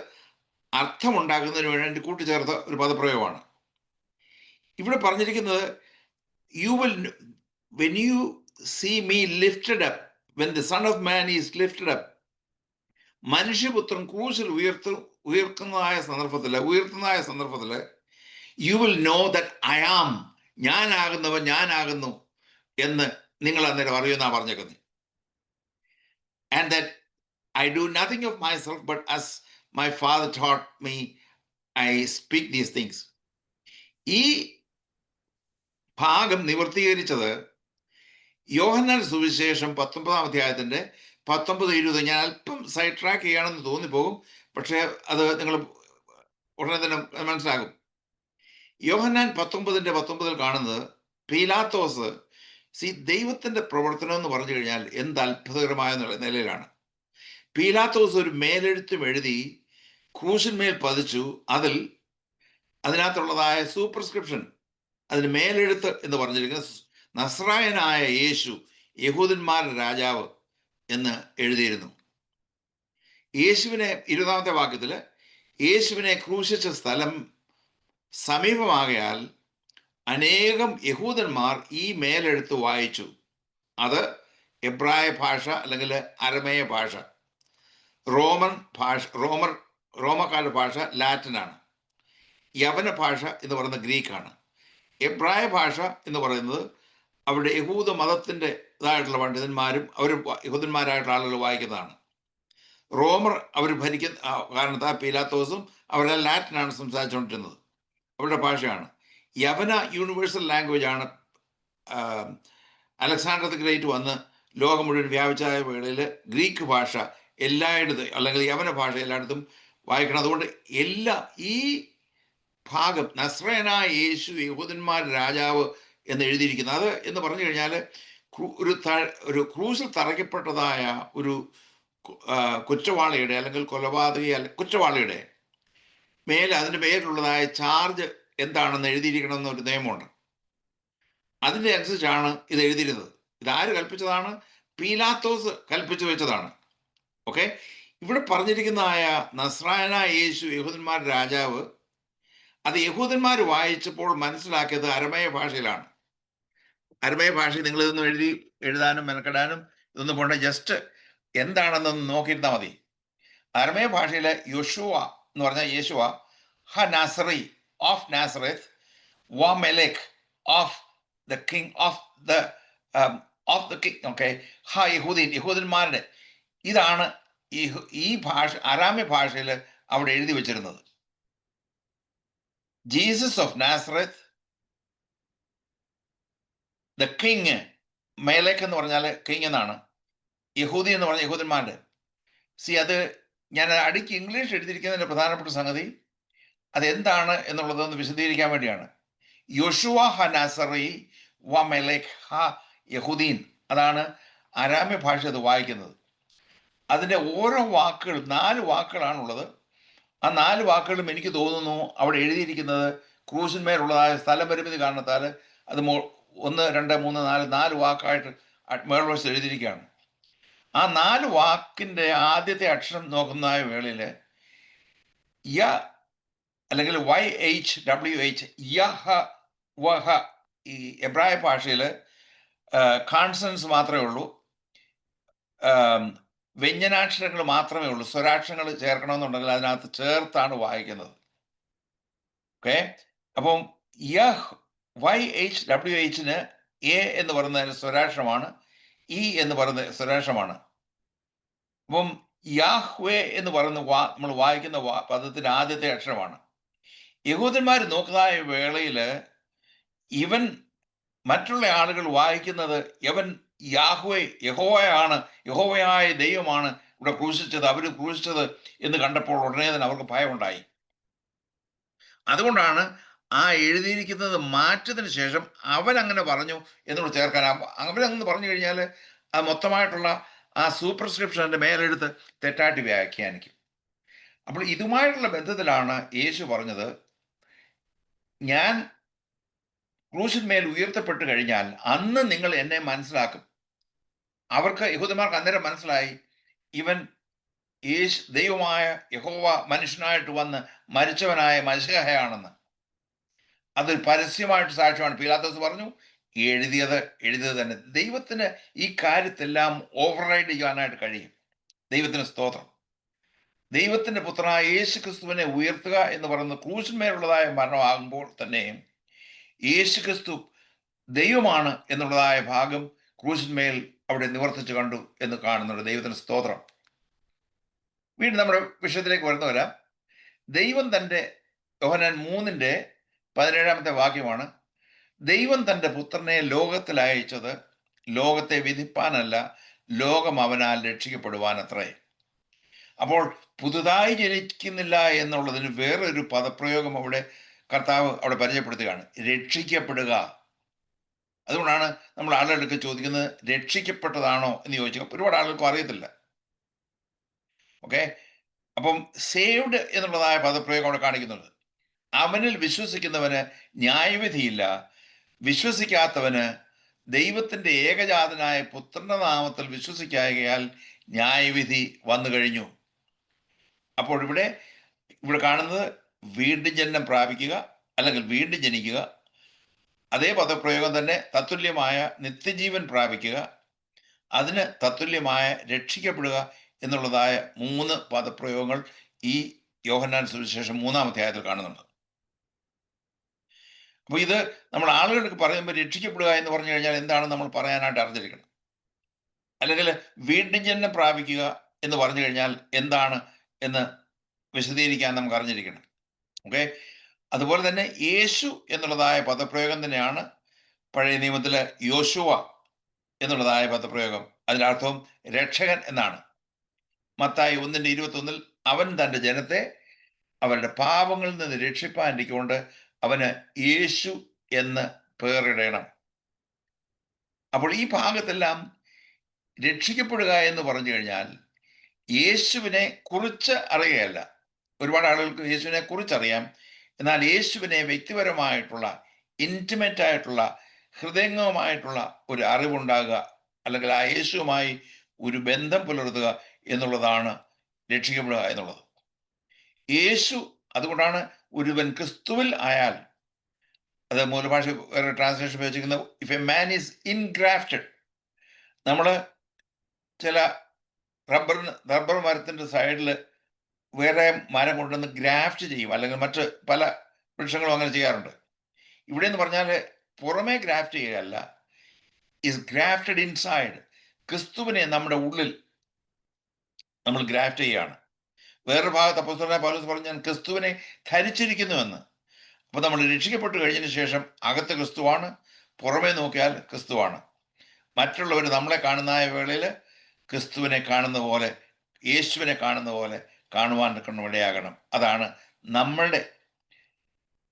അർത്ഥമുണ്ടാക്കുന്നതിന് വേണ്ടി കൂട്ടിച്ചേർത്ത ഒരു പദപ്രയോഗമാണ്. ഇവിടെ പറഞ്ഞിരിക്കുന്നത് you will, when you see me lifted up, when the Son of Man is lifted up, മനുഷ്യപുത്രൻ ക്രൂശിൽ ഉയർത്തുന്നതായ സന്ദർഭത്തില് you will know that I am, ഞാനാകുന്നവൻ ഞാനാകുന്നു എന്ന് നിങ്ങൾ അന്നേരം അറിയുമെന്നാ പറഞ്ഞേക്കുന്നത്. And that I do nothing of myself, but as my Father taught me, I speak these things. ഈ ഭാഗം നിവർത്തീകരിച്ചത് യോഹന്നാൻ സുവിശേഷം 19-ാം അധ്യായത്തിന്റെ 19-20. ഞാൻ അല്പം സൈഡ് ട്രാക്ക് ചെയ്യുകയാണെന്ന് തോന്നിപ്പോകും, പക്ഷേ അത് നിങ്ങൾ ഉടനെ തന്നെ മനസ്സിലാകും. യോഹന്നാൻ 19:19 കാണുന്നത് പീലാത്തോസ് ദൈവത്തിന്റെ പ്രവർത്തനം എന്ന് പറഞ്ഞു കഴിഞ്ഞാൽ എന്ത് അത്ഭുതകരമായ നിലയിലാണ്. പീലാത്തോസ് ഒരു മേലെഴുത്തും എഴുതി ക്രൂശിന്മേൽ പതിച്ചു. അതിനകത്തുള്ളതായ സൂപ്പർസ്ക്രിപ്ഷൻ, അതിന് മേലെഴുത്ത് എന്ന് പറഞ്ഞിരിക്കുന്നത് നസ്രായനായ യേശു യഹൂദന്മാരുടെ രാജാവ് എന്ന് എഴുതിയിരുന്നു. യേശുവിനെ 20-ാമത്തെ വാക്യത്തിൽ യേശുവിനെ ക്രൂശിച്ച സ്ഥലം സമീപമാകയാൽ അനേകം യഹൂദന്മാർ ഈ മേലെഴുത്ത് വായിച്ചു. അത് എബ്രായ ഭാഷ അല്ലെങ്കിൽ അരമേയ ഭാഷ, റോമക്കാരുടെ ഭാഷ ലാറ്റിനാണ്. യവന ഭാഷ എന്ന് പറയുന്നത് ഗ്രീക്കാണ്. എബ്രായ ഭാഷ എന്ന് പറയുന്നത് അവിടെ യഹൂദ മതത്തിൻ്റെ ഇതായിട്ടുള്ള പണ്ഡിതന്മാരും യഹൂദന്മാരായിട്ടുള്ള ആളുകൾ വായിക്കുന്നതാണ്. റോമർ അവർ ഭരിക്കുന്ന കാരണത്താൽ പീലാത്തോസും അവരെല്ലാം ലാറ്റിനാണ് സംസാരിച്ചുകൊണ്ടിരുന്നത്, അവരുടെ ഭാഷയാണ്. യവന യൂണിവേഴ്സൽ ലാംഗ്വേജ് ആണ്. അലക്സാണ്ടർ ദി ഗ്രേറ്റ് വന്ന് ലോകം മുഴുവൻ വ്യാപിച്ച വേളയിൽ ഗ്രീക്ക് ഭാഷ എല്ലായിടത്തും, അല്ലെങ്കിൽ യവന ഭാഷ എല്ലായിടത്തും വായിക്കണം. അതുകൊണ്ട് ഈ ഭാഗം നസ്രയനായ യേശു യഹൂദന്മാരുടെ രാജാവ് എന്ന് എഴുതിയിരിക്കുന്നത്, അത് എന്ന് പറഞ്ഞു കഴിഞ്ഞാൽ ഒരു ക്രൂശിൽ തറയ്ക്കപ്പെട്ടതായ ഒരു കുറ്റവാളിയുടെ അല്ലെങ്കിൽ കുറ്റവാളിയുടെ മേലെ അതിൻ്റെ പേരിലുള്ളതായ ചാർജ് എന്താണെന്ന് എഴുതിയിരിക്കണമെന്നൊരു നിയമമുണ്ട്. അതിൻ്റെ അനുസരിച്ചാണ് ഇത് എഴുതിയിരുന്നത്. ഇതാര് കൽപ്പിച്ചതാണ്? പീലാത്തോസ് കൽപ്പിച്ചു വെച്ചതാണ്. ഓക്കെ, ഇവിടെ പറഞ്ഞിരിക്കുന്നതായ നസ്രായനായ യേശു, യഹൂദന്മാരുടെ രാജാവ്, അത് യഹൂദന്മാർ വായിച്ചപ്പോൾ മനസ്സിലാക്കിയത് അരമയ ഭാഷയിലാണ്. അരമയ ഭാഷയിൽ നിങ്ങൾ ഇതൊന്നും എഴുതാനും മെനക്കെടാനും ഇതൊന്നും പോണ്ട, ജസ്റ്റ് എന്താണെന്നൊന്ന് നോക്കിയിരുന്നാൽ മതി. അരമയ ഭാഷയിലെ യോശുവ എന്ന് പറഞ്ഞാൽ യേശുവ, ഹ നാസറി ഓഫ് നാസറത്ത്, വ മെലേക്ക് of the king of the king. Okay, ഹ യഹൂദീൻ, യഹൂദന്മാരുടെ. ഇതാണ് ഈ ഭാഷ, അരാമ്യ ഭാഷയിൽ അവിടെ എഴുതി വെച്ചിരുന്നത്. Jesus of Nazareth, the king. മേലേക്ക് എന്ന് പറഞ്ഞാൽ കിങ് എന്നാണ്, യഹൂദി എന്ന് പറഞ്ഞാൽ യഹൂദന്മാരുടെ. അത് ഞാൻ അടിക്ക് ഇംഗ്ലീഷ് എഴുതിയിരിക്കുന്നതിൻ്റെ പ്രധാനപ്പെട്ട സംഗതി അതെന്താണ് എന്നുള്ളതൊന്ന് വിശദീകരിക്കാൻ വേണ്ടിയാണ്. യോശുവ ഹ നാസറി വ മെലേക്ക് ഹ യഹൂദീൻ, അതാണ് അരാമ്യ ഭാഷ അത് വായിക്കുന്നത്. അതിൻ്റെ ഓരോ വാക്കുകൾ 4 വാക്കുകളാണുള്ളത്. ആ 4 വാക്കുകളും എനിക്ക് തോന്നുന്നു അവിടെ എഴുതിയിരിക്കുന്നത് ക്രൂശിന്മേലുള്ളതായ സ്ഥലപരിമിതി കാരണത്താൽ അത് 1, 2, 3, 4 വാക്കായിട്ട് മേൾവശത്ത് എഴുതിയിരിക്കുകയാണ്. ആ 4 വാക്കിൻ്റെ ആദ്യത്തെ അക്ഷരം നോക്കുന്ന വേളയിൽ യ അല്ലെങ്കിൽ YHWH, യഹ വഹ. ഈ എബ്രായ ഭാഷയിൽ കോൺസണൻസ് മാത്രമേ ഉള്ളൂ, വ്യഞ്ജനാക്ഷരങ്ങൾ മാത്രമേ ഉള്ളൂ. സ്വരാക്ഷരങ്ങൾ ചേർക്കണമെന്നുണ്ടെങ്കിൽ അതിനകത്ത് ചേർത്താണ് വായിക്കുന്നത്. ഓക്കെ, അപ്പം YHWHന് എ എന്ന് പറയുന്ന സ്വരാക്ഷരമാണ്, ഇ എന്ന് പറയുന്ന സ്വരാക്ഷരമാണ്. അപ്പം യാഹ്വേ എന്ന് പറയുന്ന നമ്മൾ വായിക്കുന്ന പദത്തിന്റെ ആദ്യത്തെ അക്ഷരമാണ്. യഹൂദന്മാർ നോക്കുന്നതായ വേളയിൽ ഇവൻ മറ്റുള്ള ആളുകൾ വായിക്കുന്നത് യവൻ യാഹ്വേ, യഹോവയാണ്, യഹോവയായ ദൈവമാണ് ഇവിടെ ക്രൂശിച്ചത്, അവർ ക്രൂശിച്ചത് എന്ന് കണ്ടപ്പോൾ ഉടനെ തന്നെ അവർക്ക് ഭയമുണ്ടായി. അതുകൊണ്ടാണ് ആ എഴുതിയിരിക്കുന്നത് മാറ്റത്തിന് ശേഷം അവൻ അങ്ങനെ പറഞ്ഞു എന്നോട് ചേർക്കാൻ. അവനങ്ങനെ പറഞ്ഞു കഴിഞ്ഞാൽ അത് മൊത്തമായിട്ടുള്ള ആ സൂപ്പർസ്ക്രിപ്ഷൻ്റെ മേലെടുത്ത് തെറ്റായിട്ട് വ്യാഖ്യാനിക്കും. അപ്പോൾ ഇതുമായിട്ടുള്ള ബന്ധത്തിലാണ് യേശു പറഞ്ഞത്, ഞാൻ ക്രൂശിന്മേൽ ഉയർത്തപ്പെട്ട് കഴിഞ്ഞാൽ അന്ന് നിങ്ങൾ എന്നെ മനസ്സിലാക്കും. അവർക്ക്, യഹൂദന്മാർക്ക് അന്നേരം മനസ്സിലായി ഇവൻ ദൈവമായ യഹോവ മനുഷ്യനായിട്ട് വന്ന് മരിച്ചവനായ മശിഹയാണെന്ന്. അതൊരു പരസ്യമായിട്ട് സാക്ഷ്യമാണ്. പീലാത്തോസ് പറഞ്ഞു, എഴുതിയത് തന്നെ. ദൈവത്തിന് ഈ കാര്യത്തെല്ലാം ഓവർറൈഡ് ചെയ്യാനായിട്ട് കഴിയും. ദൈവത്തിന് സ്തോത്രം. ദൈവത്തിന്റെ പുത്രനായ യേശു ക്രിസ്തുവിനെ ഉയർത്തുക എന്ന് പറയുന്നത് ക്രൂശിന്മേലുള്ളതായ മരണമാകുമ്പോൾ തന്നെ യേശു ക്രിസ്തു ദൈവമാണ് എന്നുള്ളതായ ഭാഗം ക്രൂശിന്മേൽ അവിടെ നിവർത്തിച്ചു കണ്ടു എന്ന് കാണുന്നുണ്ട്. ദൈവത്തിന് സ്തോത്രം. വീണ്ടും നമ്മുടെ വിഷയത്തിലേക്ക് വരാം. ദൈവം തൻ്റെ, യോഹന്നാൻ 3:17 വാക്യമാണ്, ദൈവം തൻ്റെ പുത്രനെ ലോകത്തിൽ അയച്ചത് ലോകത്തെ വിധിപ്പാനല്ല, ലോകം അവനാൽ രക്ഷിക്കപ്പെടുവാനത്രേ. അപ്പോൾ പുതുതായി ജനിക്കുന്നില്ല എന്നുള്ളതിന് വേറൊരു പദപ്രയോഗം അവിടെ കർത്താവ് അവിടെ പരിചയപ്പെടുത്തുകയാണ്, രക്ഷിക്കപ്പെടുക. അതുകൊണ്ടാണ് നമ്മൾ ആളുകൾക്ക് ചോദിക്കുന്നത് രക്ഷിക്കപ്പെട്ടതാണോ എന്ന് ചോദിച്ചാൽ ഒരുപാട് ആളുകൾക്കും അറിയത്തില്ല. ഓക്കെ, അപ്പം സേവ്ഡ് എന്നുള്ളതായ പദപ്രയോഗം അവിടെ കാണിക്കുന്നുണ്ട്. അവനിൽ വിശ്വസിക്കുന്നവന് ന്യായവിധിയില്ല, വിശ്വസിക്കാത്തവന് ദൈവത്തിൻ്റെ ഏകജാതനായ പുത്രന്റെ നാമത്തിൽ വിശ്വസിക്കായകയാൽ ന്യായവിധി വന്നു കഴിഞ്ഞു. അപ്പോൾ ഇവിടെ കാണുന്നത് വീണ്ടും ജനനം പ്രാപിക്കുക അല്ലെങ്കിൽ വീണ്ടും ജനിക്കുക. അതേ പദപ്രയോഗം തന്നെ തത്തുല്യമായ നിത്യജീവൻ പ്രാപിക്കുക, അതിന് തത്തുല്യമായ രക്ഷിക്കപ്പെടുക എന്നുള്ളതായ 3 പദപ്രയോഗങ്ങൾ ഈ യോഹന്നാൻ സുവിശേഷം 3-ാം അധ്യായത്തിൽ കാണുന്നുണ്ട്. അപ്പോൾ ഇത് നമ്മൾ ആളുകൾക്ക് പറയുമ്പോൾ രക്ഷിക്കപ്പെടുക എന്ന് പറഞ്ഞു കഴിഞ്ഞാൽ എന്താണ് നമ്മൾ പറയാനായിട്ട് അറിഞ്ഞിരിക്കണം, അല്ലെങ്കിൽ വീണ്ടും ജനനം പ്രാപിക്കുക എന്ന് പറഞ്ഞു കഴിഞ്ഞാൽ എന്താണ് എന്ന് വിശദീകരിക്കാൻ നമുക്ക് അറിഞ്ഞിരിക്കണം. ഓക്കെ, അതുപോലെ തന്നെ യേശു എന്നുള്ളതായ പദപ്രയോഗം തന്നെയാണ് പഴയ നിയമത്തിലെ യോശുവ എന്നുള്ളതായ പദപ്രയോഗം. അതിൻ്റെ അർത്ഥം രക്ഷകൻ എന്നാണ്. മത്തായി 1:21 അവൻ തൻ്റെ ജനത്തെ അവരുടെ പാപങ്ങളിൽ നിന്ന് രക്ഷിപ്പാനിരിക്കൊണ്ട് അവന് യേശു എന്ന് പേരിടണം. അപ്പോൾ ഈ ഭാഗത്തെല്ലാം രക്ഷിക്കപ്പെടുക എന്ന് പറഞ്ഞു കഴിഞ്ഞാൽ യേശുവിനെ കുറിച്ച് അറിയുകയല്ല. ഒരുപാട് ആളുകൾക്ക് യേശുവിനെ കുറിച്ചറിയാം, എന്നാൽ യേശുവിനെ വ്യക്തിപരമായിട്ടുള്ള ഇൻറ്റിമേറ്റ് ആയിട്ടുള്ള ഹൃദയംഗമായിട്ടുള്ള ഒരു അറിവുണ്ടാകുക, അല്ലെങ്കിൽ ആ യേശുവുമായി ഒരു ബന്ധം പുലർത്തുക എന്നുള്ളതാണ് രക്ഷിക്കപ്പെടുക എന്നുള്ളത്. യേശു, അതുകൊണ്ടാണ് ഒരുവൻ ക്രിസ്തുവിൽ ആയാൽ, അത് മൂലഭാഷ വേറെ ട്രാൻസ്ലേഷൻ ഉപയോഗിച്ചിരിക്കുന്നത് ഇഫ് എ മാൻ ഈസ് ഇൻഗ്രാഫ്റ്റഡ്. നമ്മൾ ചില റബ്ബർ മരത്തിൻ്റെ സൈഡിൽ വേറെ മരം കൊണ്ടുവന്ന് ഗ്രാഫ്റ്റ് ചെയ്യും, അല്ലെങ്കിൽ മറ്റ് പല വൃക്ഷങ്ങളും അങ്ങനെ ചെയ്യാറുണ്ട്. ഇവിടെ എന്ന് പറഞ്ഞാൽ പുറമേ ഗ്രാഫ്റ്റ് ചെയ്യുകയല്ല, ഇസ് ഗ്രാഫ്റ്റഡ് ഇൻസൈഡ്. ക്രിസ്തുവിനെ നമ്മുടെ ഉള്ളിൽ നമ്മൾ ഗ്രാഫ്റ്റ് ചെയ്യുകയാണ്. വേറൊരു ഭാഗത്ത് അപ്പോസ്തലനായ പൗലോസ് പറഞ്ഞു, ഞാൻ ക്രിസ്തുവിനെ ധരിച്ചിരിക്കുന്നുവെന്ന്. അപ്പോൾ നമ്മൾ രക്ഷിക്കപ്പെട്ട് കഴിഞ്ഞതിന് ശേഷം അകത്ത് ക്രിസ്തുവാണ്, പുറമേ നോക്കിയാൽ ക്രിസ്തുവാണ്. മറ്റുള്ളവർ നമ്മളെ കാണുന്ന വേളയിൽ ക്രിസ്തുവിനെ കാണുന്ന പോലെ, യേശുവിനെ കാണുന്ന പോലെ കാണുവാൻ ഇടയാകണം. അതാണ് നമ്മളുടെ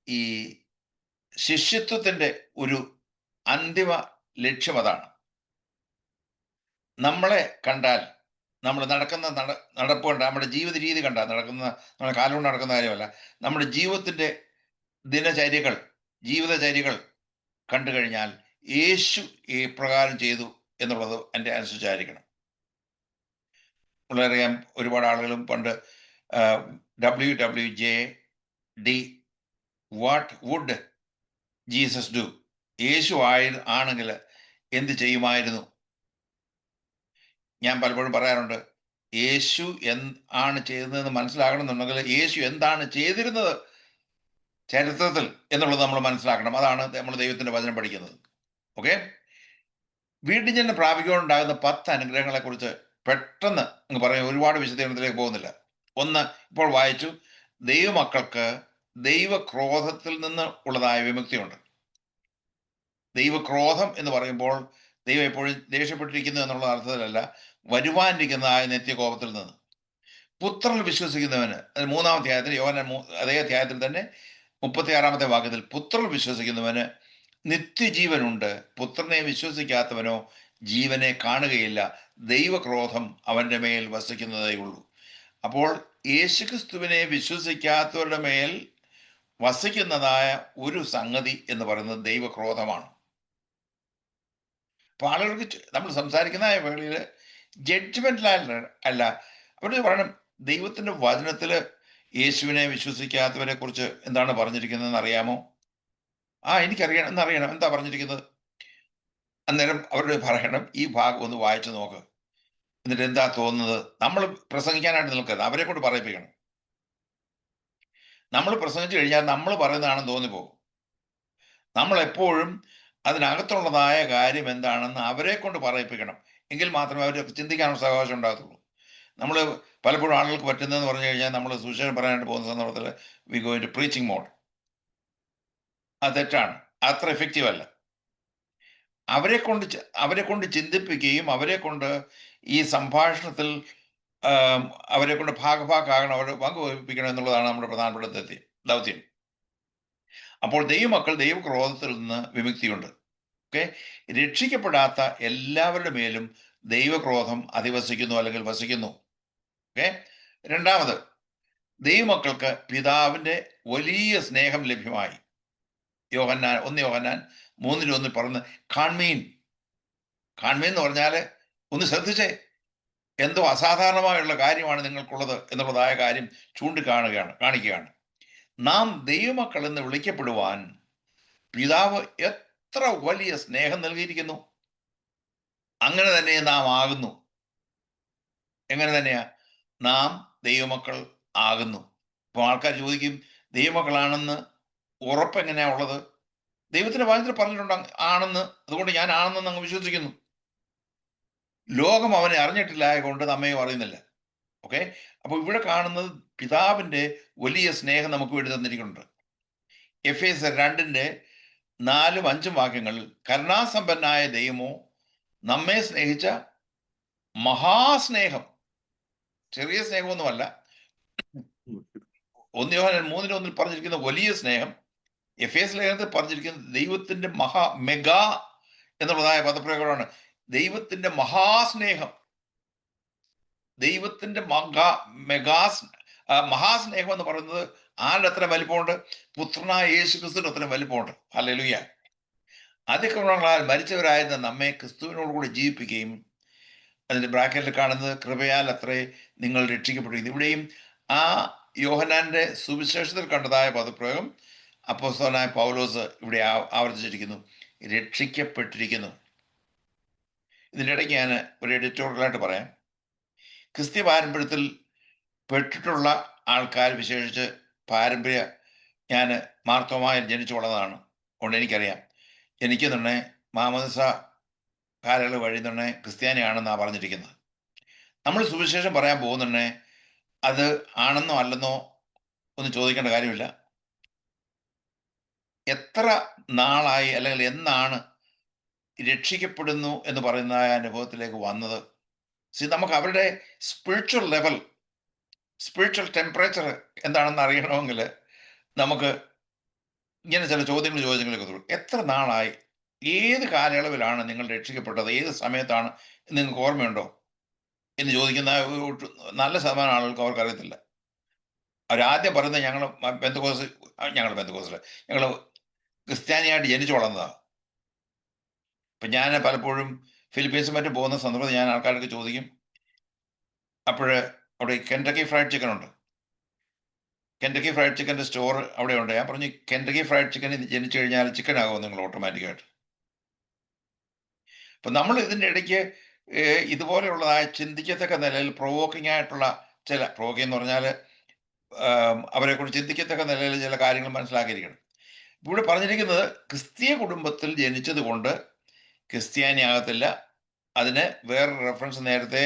ഈ ശിഷ്യത്വത്തിൻ്റെ ഒരു അന്തിമ ലക്ഷ്യം. അതാണ് നമ്മളെ കണ്ടാൽ, നമ്മൾ നടക്കുന്ന നടപ്പ് കണ്ടാൽ, നമ്മുടെ ജീവിത രീതി കണ്ടാൽ, നമ്മുടെ കാലുകൊണ്ട് നടക്കുന്ന കാര്യമല്ല, നമ്മുടെ ജീവിതത്തിൻ്റെ ദിനചര്യകൾ, ജീവിതചര്യകൾ കണ്ടു കഴിഞ്ഞാൽ യേശു ഈ പ്രകാരം ചെയ്തു എന്നുള്ളത് എൻ്റെ അനുസരിച്ചായിരിക്കണം. വളരെയധികം ഒരുപാട് ആളുകളും പണ്ട് WWJD, what would Jesus do, യേശു ആണെങ്കിൽ എന്ത് ചെയ്യുമായിരുന്നു. ഞാൻ പലപ്പോഴും പറയാറുണ്ട്, യേശു ആണ് ചെയ്തതെന്ന് മനസ്സിലാകണമെന്നുണ്ടെങ്കിൽ യേശു എന്താണ് ചെയ്തിരുന്നത് ചരിത്രത്തിൽ എന്നുള്ളത് നമ്മൾ മനസ്സിലാക്കണം. അതാണ് നമ്മൾ ദൈവത്തിൻ്റെ വചനം പഠിക്കുന്നത്. ഓക്കെ, വീണ്ടും ജനം പ്രാപിക്കുവാനുണ്ടാകുന്ന 10 അനുഗ്രഹങ്ങളെക്കുറിച്ച് പെട്ടെന്ന് അങ്ങ് പറയാം, ഒരുപാട് വിശദീകരണത്തിലേക്ക് പോകുന്നില്ല. ഒന്ന്, ഇപ്പോൾ വായിച്ചു, ദൈവമക്കൾക്ക് ദൈവക്രോധത്തിൽ നിന്ന് ഉള്ളതായ വിമുക്തിയുണ്ട്. ദൈവക്രോധം എന്ന് പറയുമ്പോൾ ദൈവം എപ്പോഴും ദേഷ്യപ്പെട്ടിരിക്കുന്നു എന്നുള്ള അർത്ഥത്തിലല്ല, വരുവാനിരിക്കുന്നതായ നിത്യകോപത്തിൽ നിന്ന്. പുത്രനിൽ വിശ്വസിക്കുന്നവന്, 3-ാം അധ്യായത്തിൽ, യോഹന്നാൻ അതേ അധ്യായത്തിൽ തന്നെ 36-ാമത്തെ വാക്യത്തിൽ, പുത്രനിൽ വിശ്വസിക്കുന്നവന് നിത്യജീവനുണ്ട്, പുത്രനെ വിശ്വസിക്കാത്തവനോ ജീവനെ കാണുകയില്ല, ദൈവക്രോധം അവൻ്റെ മേൽ വസിക്കുന്നതേ ഉള്ളൂ. അപ്പോൾ യേശുക്രിസ്തുവിനെ വിശ്വസിക്കാത്തവരുടെ മേൽ വസിക്കുന്നതായ ഒരു സംഗതി എന്ന് പറയുന്നത് ദൈവക്രോധമാണ്. അപ്പോൾ ആളുകൾക്ക് നമ്മൾ സംസാരിക്കുന്ന വേളയിൽ ജഡ്ജ്മെന്റിലല്ല അല്ല, അവരോട് പറയണം, ദൈവത്തിൻ്റെ വചനത്തിൽ യേശുവിനെ വിശ്വസിക്കാത്തവരെ കുറിച്ച് എന്താണ് പറഞ്ഞിരിക്കുന്നതെന്ന് അറിയാമോ? എനിക്കറിയണം എന്നറിയണം. എന്താ പറഞ്ഞിരിക്കുന്നത്? അന്നേരം അവരോട് പറയണം, ഈ ഭാഗം ഒന്ന് വായിച്ചു നോക്ക്, എന്നിട്ട് എന്താ തോന്നുന്നത്. നമ്മൾ പ്രസംഗിക്കാനായിട്ട് നിൽക്കരുത്, അവരെ കൊണ്ട് പറയിപ്പിക്കണം. നമ്മൾ പ്രസംഗിച്ചു കഴിഞ്ഞാൽ നമ്മൾ പറയുന്നതാണെന്ന് തോന്നിപ്പോകും. നമ്മളെപ്പോഴും അതിനകത്തുള്ളതായ കാര്യം എന്താണെന്ന് അവരെ കൊണ്ട് പറയിപ്പിക്കണം. എങ്കിൽ മാത്രമേ അവർ ചിന്തിക്കാനുള്ള അവകാശം ഉണ്ടാകത്തുള്ളൂ. നമ്മൾ പലപ്പോഴും ആളുകൾക്ക് പറ്റുന്നതെന്ന് പറഞ്ഞു കഴിഞ്ഞാൽ, നമ്മൾ സുവിശേഷം പറയാനായിട്ട് പോകുന്ന സന്ദർഭത്തിൽ we go into preaching mode. അത് തെറ്റാണ്, അത്ര എഫക്റ്റീവ് അല്ല. അവരെ കൊണ്ട് ചിന്തിപ്പിക്കുകയും അവരെ കൊണ്ട് ഈ സംഭാഷണത്തിൽ അവരെ കൊണ്ട് ഭാഗഭാക്കാകണം, അവരെ പങ്കുവഹിപ്പിക്കണം എന്നുള്ളതാണ് നമ്മുടെ പ്രധാനപ്പെട്ട ദൗത്യം. അപ്പോൾ ദൈവമക്കൾ ദൈവക്രോധത്തിൽ നിന്ന് വിമുക്തിയുണ്ട്. ഓക്കെ, രക്ഷിക്കപ്പെടാത്ത എല്ലാവരുടെ മേലും ദൈവക്രോധം അധിവസിക്കുന്നു, അല്ലെങ്കിൽ വസിക്കുന്നു. ഓക്കെ, രണ്ടാമത്, ദൈവമക്കൾക്ക് പിതാവിൻ്റെ വലിയ സ്നേഹം ലഭ്യമായി. 1 യോഹന്നാൻ 3:1 പറഞ്ഞ്, കാൺമീൻ എന്ന് പറഞ്ഞാൽ ഒന്ന് ശ്രദ്ധിച്ചേ, എന്തോ അസാധാരണമായുള്ള കാര്യമാണ് നിങ്ങൾക്കുള്ളത് എന്നുള്ളതായ കാര്യം കാണിക്കുകയാണ്. നാം ദൈവമക്കൾ എന്ന് വിളിക്കപ്പെടുവാൻ പിതാവ് എത്ര വലിയ സ്നേഹം നൽകിയിരിക്കുന്നു. അങ്ങനെ തന്നെ നാം ആകുന്നു. എങ്ങനെ തന്നെയാ നാം ദൈവമക്കൾ ആകുന്നു? അപ്പോൾ ആൾക്കാർ ചോദിക്കും, ദൈവമക്കളാണെന്ന് ഉറപ്പെങ്ങനെയാ ഉള്ളത്? ദൈവത്തിന്റെ വചനത്തിൽ പറഞ്ഞിട്ടുണ്ട് ആണെന്ന്, അതുകൊണ്ട് ഞാൻ ആണെന്ന് അങ്ങ് വിശ്വസിക്കുന്നു. ലോകം അവനെ അറിഞ്ഞിട്ടില്ലായതുകൊണ്ട് നമ്മയും അറിയുന്നില്ല. ഓക്കെ, അപ്പോൾ ഇവിടെ കാണുന്നത് പിതാവിൻ്റെ വലിയ സ്നേഹം നമുക്ക് വേണ്ടി തന്നിരിക്കുന്നുണ്ട്. എഫേസ്യർ 2:4-5 വാക്യങ്ങളിൽ, കരുണാസമ്പന്നായ ദൈവമോ നമ്മെ സ്നേഹിച്ച മഹാസ്നേഹം, ചെറിയ സ്നേഹമൊന്നുമല്ല, 1 യോഹന്നാൻ 3:1 പറഞ്ഞിരിക്കുന്ന വലിയ സ്നേഹം, എഫേസ് ലേഖനത്തിൽ പറഞ്ഞിരിക്കുന്നത് ദൈവത്തിന്റെ മെഗാ എന്നുള്ളതായ പദപ്രയോഗമാണ്. ദൈവത്തിന്റെ മഹാസ്നേഹം, ദൈവത്തിന്റെ മഹാസ്നേഹം എന്ന് പറയുന്നത് ആരുടെ അത്ര വലിപ്പമുണ്ട്? പുത്രനായ യേശു ക്രിസ്തുവിന് അത്ര വലിപ്പമുണ്ട്. ഹല്ലേലൂയ. അതിക്രമങ്ങളാൽ മരിച്ചവരായിരുന്ന നമ്മെ ക്രിസ്തുവിനോടുകൂടി ജീവിപ്പിക്കുകയും, അതിൻ്റെ ബ്രാക്കറ്റിൽ കാണുന്നത് കൃപയാൽ അത്രേ നിങ്ങൾ രക്ഷിക്കപ്പെട്ടിരിക്കുന്നു. ഇവിടെയും ആ യോഹന്നാന്റെ സുവിശേഷത്തിൽ കണ്ടതായ പദപ്രയോഗം അപ്പോസ്തലനായ പൗലോസ് ഇവിടെ ആവർത്തിച്ചിരിക്കുന്നു, രക്ഷിക്കപ്പെട്ടിരിക്കുന്നു. ഇതിൻ്റെ ഇടയ്ക്ക് ഞാൻ ഒരു എഡിറ്റോറിയലായിട്ട് പറയാം. ക്രിസ്ത്യ പാരമ്പര്യത്തിൽ പെട്ടിട്ടുള്ള ആൾക്കാർ, വിശേഷിച്ച് പാരമ്പര്യ, ഞാൻ മാർത്തോമായിൽ ജനിച്ചു വളർന്നതാണ്, അതുകൊണ്ട് എനിക്കറിയാം. എനിക്ക് തന്നെ മാമോദിസ കാലകൾ വഴി തന്നെ ക്രിസ്ത്യാനിയാണെന്നാണ് പറഞ്ഞിരിക്കുന്നത്. നമ്മൾ സുവിശേഷം പറയാൻ പോകുന്നുണ്ടേ അത് ആണെന്നോ അല്ലെന്നോ ഒന്നും ചോദിക്കേണ്ട കാര്യമില്ല. എത്ര നാളായി അല്ലെങ്കിൽ എന്നാണ് രക്ഷിക്കപ്പെടുന്നു എന്ന് പറയുന്ന അനുഭവത്തിലേക്ക് വന്നത്? നമുക്ക് അവരുടെ സ്പിരിച്വൽ ലെവൽ, സ്പിരിച്വൽ ടെമ്പറേച്ചർ എന്താണെന്ന് അറിയണമെങ്കിൽ നമുക്ക് ഇങ്ങനെ ചില ചോദ്യങ്ങൾ ചോദിച്ചെങ്കിലൊക്കെ. എത്ര നാളായി, ഏത് കാലയളവിലാണ് നിങ്ങൾ രക്ഷിക്കപ്പെട്ടത്, ഏത് സമയത്താണ് നിങ്ങൾക്ക് ഓർമ്മയുണ്ടോ എന്ന് ചോദിക്കുന്ന നല്ല ശതമാനം ആളുകൾക്ക് അവർക്കറിയത്തില്ല. അവരാദ്യം പറയുന്നത് ഞങ്ങൾ ക്രിസ്ത്യാനിയായിട്ട് ജനിച്ചു വളർന്നതാണ്. ഇപ്പം ഞാൻ പലപ്പോഴും ഫിലിപ്പീൻസും മറ്റും പോകുന്ന സന്ദർഭത്തിൽ ഞാൻ ആൾക്കാർക്ക് ചോദിക്കും, അപ്പോൾ അവിടെ കെൻറ്റക്കി ഫ്രൈഡ് ചിക്കൻ ഉണ്ട്, കെൻറ്റക്കി ഫ്രൈഡ് ചിക്കൻ്റെ സ്റ്റോർ അവിടെ ഉണ്ട്. ഞാൻ പറഞ്ഞു, കെൻറ്റക്കി ഫ്രൈഡ് ചിക്കൻ ജനിച്ചു കഴിഞ്ഞാൽ ചിക്കൻ ആകുമോ നിങ്ങൾ ഓട്ടോമാറ്റിക്കായിട്ട്? അപ്പം നമ്മൾ ഇതിൻ്റെ ഇടയ്ക്ക് ഇതുപോലെയുള്ളതായ ചിന്തിക്കത്തക്ക നിലയിൽ പ്രൊവോക്കിംഗ് ആയിട്ടുള്ള ചില, പ്രൊവോക്കിംഗ് എന്ന് പറഞ്ഞാൽ അവരെക്കുറിച്ച് ചിന്തിക്കത്തക്ക നിലയിൽ ചില കാര്യങ്ങൾ മനസ്സിലാക്കിയിരിക്കണം. ഇവിടെ പറഞ്ഞിരിക്കുന്നത് ക്രിസ്തീയ കുടുംബത്തിൽ ജനിച്ചത് കൊണ്ട് ക്രിസ്ത്യാനിയാകത്തില്ല. അതിന് വേറൊരു റെഫറൻസ് നേരത്തെ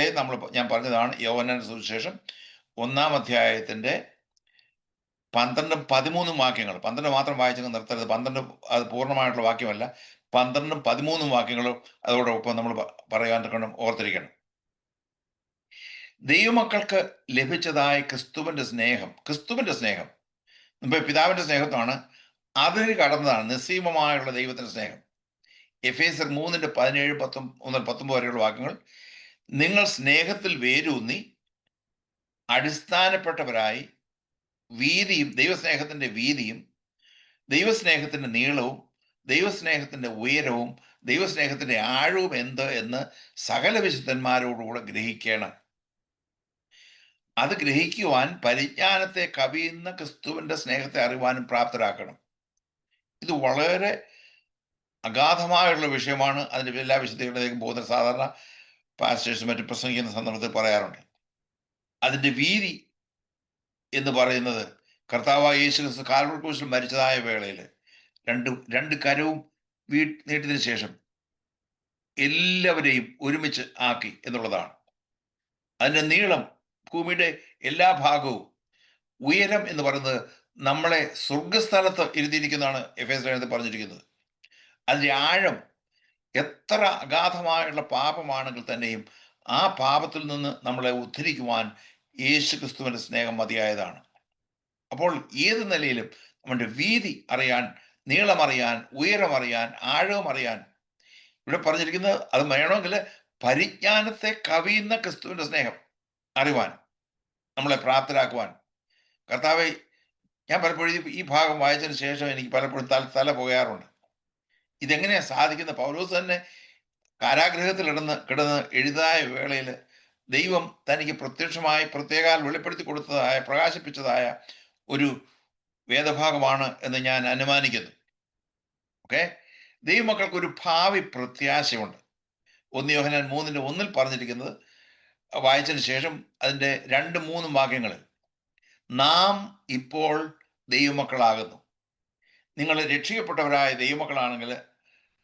ഞാൻ പറഞ്ഞതാണ്, യോഹന്നാന്റെ സുവിശേഷം 1-ാം അധ്യായത്തിൻ്റെ 12-13 വാക്യങ്ങൾ. 12 മാത്രം വായിച്ചങ്ങ് നിർത്തരുത്. 12 അത് പൂർണ്ണമായിട്ടുള്ള വാക്യമല്ല, 12-13 വാക്യങ്ങളും അതോടൊപ്പം നമ്മൾ പറയാൻ ഓർത്തിരിക്കണം. ദൈവമക്കൾക്ക് ലഭിച്ചതായ ക്രിസ്തുവിൻ്റെ സ്നേഹം മുമ്പേ പിതാവിൻ്റെ സ്നേഹത്താണ്, അതിന് കടന്നതാണ് നിസ്സീമമായുള്ള ദൈവത്തിൻ്റെ സ്നേഹം. എഫേസ്യർ 3:17-19 വരെയുള്ള വാക്യങ്ങൾ, നിങ്ങൾ സ്നേഹത്തിൽ വേരൂന്നി അടിസ്ഥാനപ്പെട്ടവരായി ദൈവസ്നേഹത്തിൻ്റെ വീതിയും ദൈവസ്നേഹത്തിൻ്റെ നീളവും ദൈവസ്നേഹത്തിൻ്റെ ഉയരവും ദൈവസ്നേഹത്തിൻ്റെ ആഴവും എന്ത് എന്ന് സകല വിശുദ്ധന്മാരോടുകൂടെ ഗ്രഹിക്കണം. അത് ഗ്രഹിക്കുവാൻ പരിജ്ഞാനത്തെ കവിയുന്ന ക്രിസ്തുവിൻ്റെ സ്നേഹത്തെ അറിവാനും പ്രാപ്തരാക്കണം. ഇത് വളരെ അഗാധമായുള്ള വിഷയമാണ്. അതിൻ്റെ എല്ലാ വിശദീകരണത്തിലേക്കും പോകുന്ന സാധാരണ പാസ്റ്റേഴ്സും മറ്റും പ്രസംഗിക്കുന്ന സന്ദർഭത്തിൽ പറയാറുണ്ട്. അതിൻ്റെ വീതി എന്ന് പറയുന്നത് കർത്താവായ യേശു ക്രിസ്തു കാൽവരി ക്രൂശിൽ മരിച്ചതായ വേളയിൽ രണ്ട് കരവും നീട്ടിയതിനു ശേഷം എല്ലാവരെയും ഒരുമിച്ച് ആക്കി എന്നുള്ളതാണ്. അതിൻ്റെ നീളം ഭൂമിയുടെ എല്ലാ ഭാഗവും, ഉയരം എന്ന് പറയുന്നത് നമ്മളെ സ്വർഗസ്ഥലത്ത് ഇരുത്തിയിരിക്കുന്നതാണ് എഫേസ്യർ പറഞ്ഞിരിക്കുന്നത്. അതിൻ്റെ ആഴം, എത്ര അഗാധമായുള്ള പാപമാണെങ്കിൽ തന്നെയും ആ പാപത്തിൽ നിന്ന് നമ്മളെ ഉദ്ധരിക്കുവാൻ യേശു ക്രിസ്തുവിൻ്റെ സ്നേഹം മതിയായതാണ്. അപ്പോൾ ഏത് നിലയിലും നമ്മുടെ വീതി അറിയാൻ, നീളമറിയാൻ, ഉയരമറിയാൻ, ആഴവും അറിയാൻ ഇവിടെ പറഞ്ഞിരിക്കുന്നത്, അത് വേണമെങ്കിൽ പരിജ്ഞാനത്തെ കവിയുന്ന ക്രിസ്തുവിൻ്റെ സ്നേഹം അറിവാൻ നമ്മളെ പ്രാപ്തരാക്കുവാൻ. കർത്താവെ, ഞാൻ പലപ്പോഴും ഈ ഭാഗം വായിച്ചതിന് ശേഷം എനിക്ക് പലപ്പോഴും തല പോകാറുണ്ട്. ഇതെങ്ങനെയാണ് സാധിക്കുന്നത്? പൗലോസ് തന്നെ കാരാഗ്രഹത്തിൽ കിടന്ന് എഴുതായ വേളയിൽ ദൈവം തനിക്ക് പ്രത്യക്ഷമായി പ്രത്യേകാൽ വെളിപ്പെടുത്തി കൊടുത്തതായ, പ്രകാശിപ്പിച്ചതായ ഒരു വേദഭാഗമാണ് എന്ന് ഞാൻ അനുമാനിക്കുന്നു. ഓക്കെ, ദൈവമക്കൾക്ക് ഒരു ഭാവി പ്രത്യാശയുണ്ട്. 1 യോഹന്നാൻ 3:1 പറഞ്ഞിരിക്കുന്നത് വായിച്ചതിന് ശേഷം അതിൻ്റെ 2-3 വാക്യങ്ങളിൽ, നാം ഇപ്പോൾ ദൈവമക്കളാകുന്നു. നിങ്ങൾ രക്ഷിക്കപ്പെട്ടവരായ ദൈവമക്കളാണെങ്കിൽ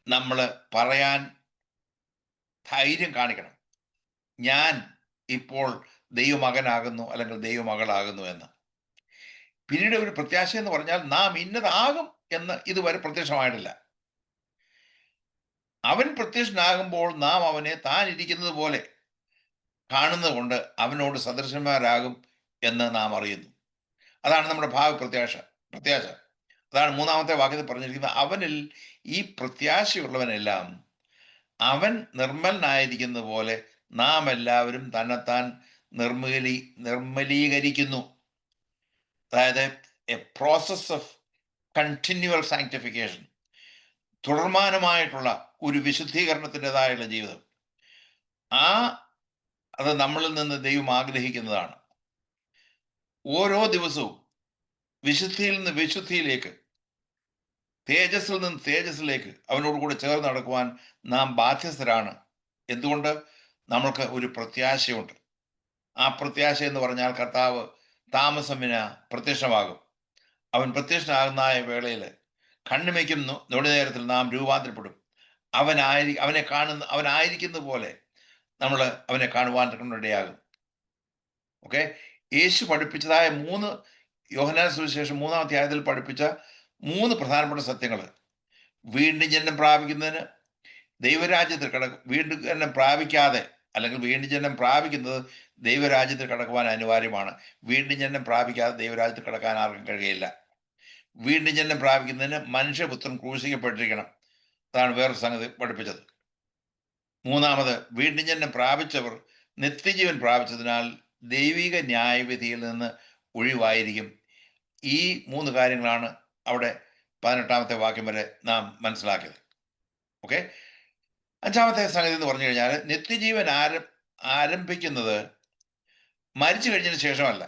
നമ്മൾ പറയാൻ ധൈര്യം കാണിക്കണം, ഞാൻ ഇപ്പോൾ ദൈവമകനാകുന്നു അല്ലെങ്കിൽ ദൈവമകളാകുന്നു എന്ന്. പിന്നീട് ഒരു പ്രത്യാശ എന്ന് പറഞ്ഞാൽ നാം ഇന്നതാകും എന്ന് ഇതുവരെ പ്രത്യക്ഷമായിട്ടില്ല. അവൻ പ്രത്യക്ഷനാകുമ്പോൾ നാം അവനെ താൻ ഇരിക്കുന്നത് പോലെ കാണുന്നത് കൊണ്ട് അവനോട് സദൃശന്മാരാകും എന്ന് നാം അറിയുന്നു. അതാണ് നമ്മുടെ ഭാവി പ്രത്യാശ. അതാണ് 3-ാമത്തെ വാക്യത്തിൽ പറഞ്ഞിരിക്കുന്നത്, അവനിൽ ഈ പ്രത്യാശയുള്ളവനെല്ലാം അവൻ നിർമ്മലനായിരിക്കുന്നത് പോലെ നാം എല്ലാവരും തന്നെത്താൻ നിർമ്മലീകരിക്കുന്നു. അതായത് a process of continual sanctification. തുടർമാനമായിട്ടുള്ള ഒരു വിശുദ്ധീകരണത്തിൻ്റെതായുള്ള ജീവിതം, അത് നമ്മളിൽ നിന്ന് ദൈവം ആഗ്രഹിക്കുന്നതാണ്. ഓരോ ദിവസവും വിശുദ്ധിയിൽ നിന്ന് വിശുദ്ധിയിലേക്ക്, തേജസ്സിൽ നിന്ന് തേജസ്സിലേക്ക് അവനോട് കൂടെ ചേർന്ന് നടക്കുവാൻ നാം ബാധ്യസ്ഥരാണ്. എന്തുകൊണ്ട്? നമ്മൾക്ക് ഒരു പ്രത്യാശയുണ്ട്. ആ പ്രത്യാശ എന്ന് പറഞ്ഞാൽ കർത്താവ് താമസമിന പ്രത്യക്ഷമാകും. അവൻ പ്രത്യക്ഷനാകുന്ന വേളയിൽ കണ്ണുമയ്ക്കും നൊടി നേരത്തിൽ നാം രൂപാന്തരപ്പെടും. അവനായിരിക്കുന്ന പോലെ നമ്മൾ അവനെ കാണുവാൻ ഇടയാകും. ഓക്കെ, യേശു പഠിപ്പിച്ചതായ യോഹന്നാൻ സുവിശേഷം 3-ാം അധ്യായത്തിൽ പഠിപ്പിച്ച 3 പ്രധാനപ്പെട്ട സത്യങ്ങൾ: വീണ്ടും ജന്മം പ്രാപിക്കുന്നതിന് ദൈവരാജ്യത്തിൽ വീണ്ടും ജന്മം പ്രാപിക്കാതെ, അല്ലെങ്കിൽ വീണ്ടും ജന്മം പ്രാപിക്കുന്നത് ദൈവരാജ്യത്തിൽ കടക്കുവാൻ അനിവാര്യമാണ്. വീണ്ടും ജന്മം പ്രാപിക്കാതെ ദൈവരാജ്യത്തിൽ കടക്കാൻ ആർക്കും കഴിയില്ല. വീണ്ടും ജന്മം പ്രാപിക്കുന്നതിന് മനുഷ്യപുത്രൻ ക്രൂശിക്കപ്പെട്ടിരിക്കണം. അതാണ് വേറൊരു സംഗതി പഠിപ്പിച്ചത്. 3-ാമത്, വീണ്ടും ജന്മം പ്രാപിച്ചവർ നിത്യജീവൻ പ്രാപിച്ചതിനാൽ ദൈവിക ന്യായവിധിയിൽ നിന്ന് ഒഴിവായിരിക്കും. ഈ 3 കാര്യങ്ങളാണ് അവിടെ 18-ാമത്തെ വാക്യം വരെ നാം മനസ്സിലാക്കിയത്. ഓക്കെ, 5-ാമത്തെ സംഗതി എന്ന് പറഞ്ഞു കഴിഞ്ഞാൽ നിത്യജീവൻ ആരംഭിക്കുന്നത് മരിച്ചു കഴിഞ്ഞതിന് ശേഷമല്ല.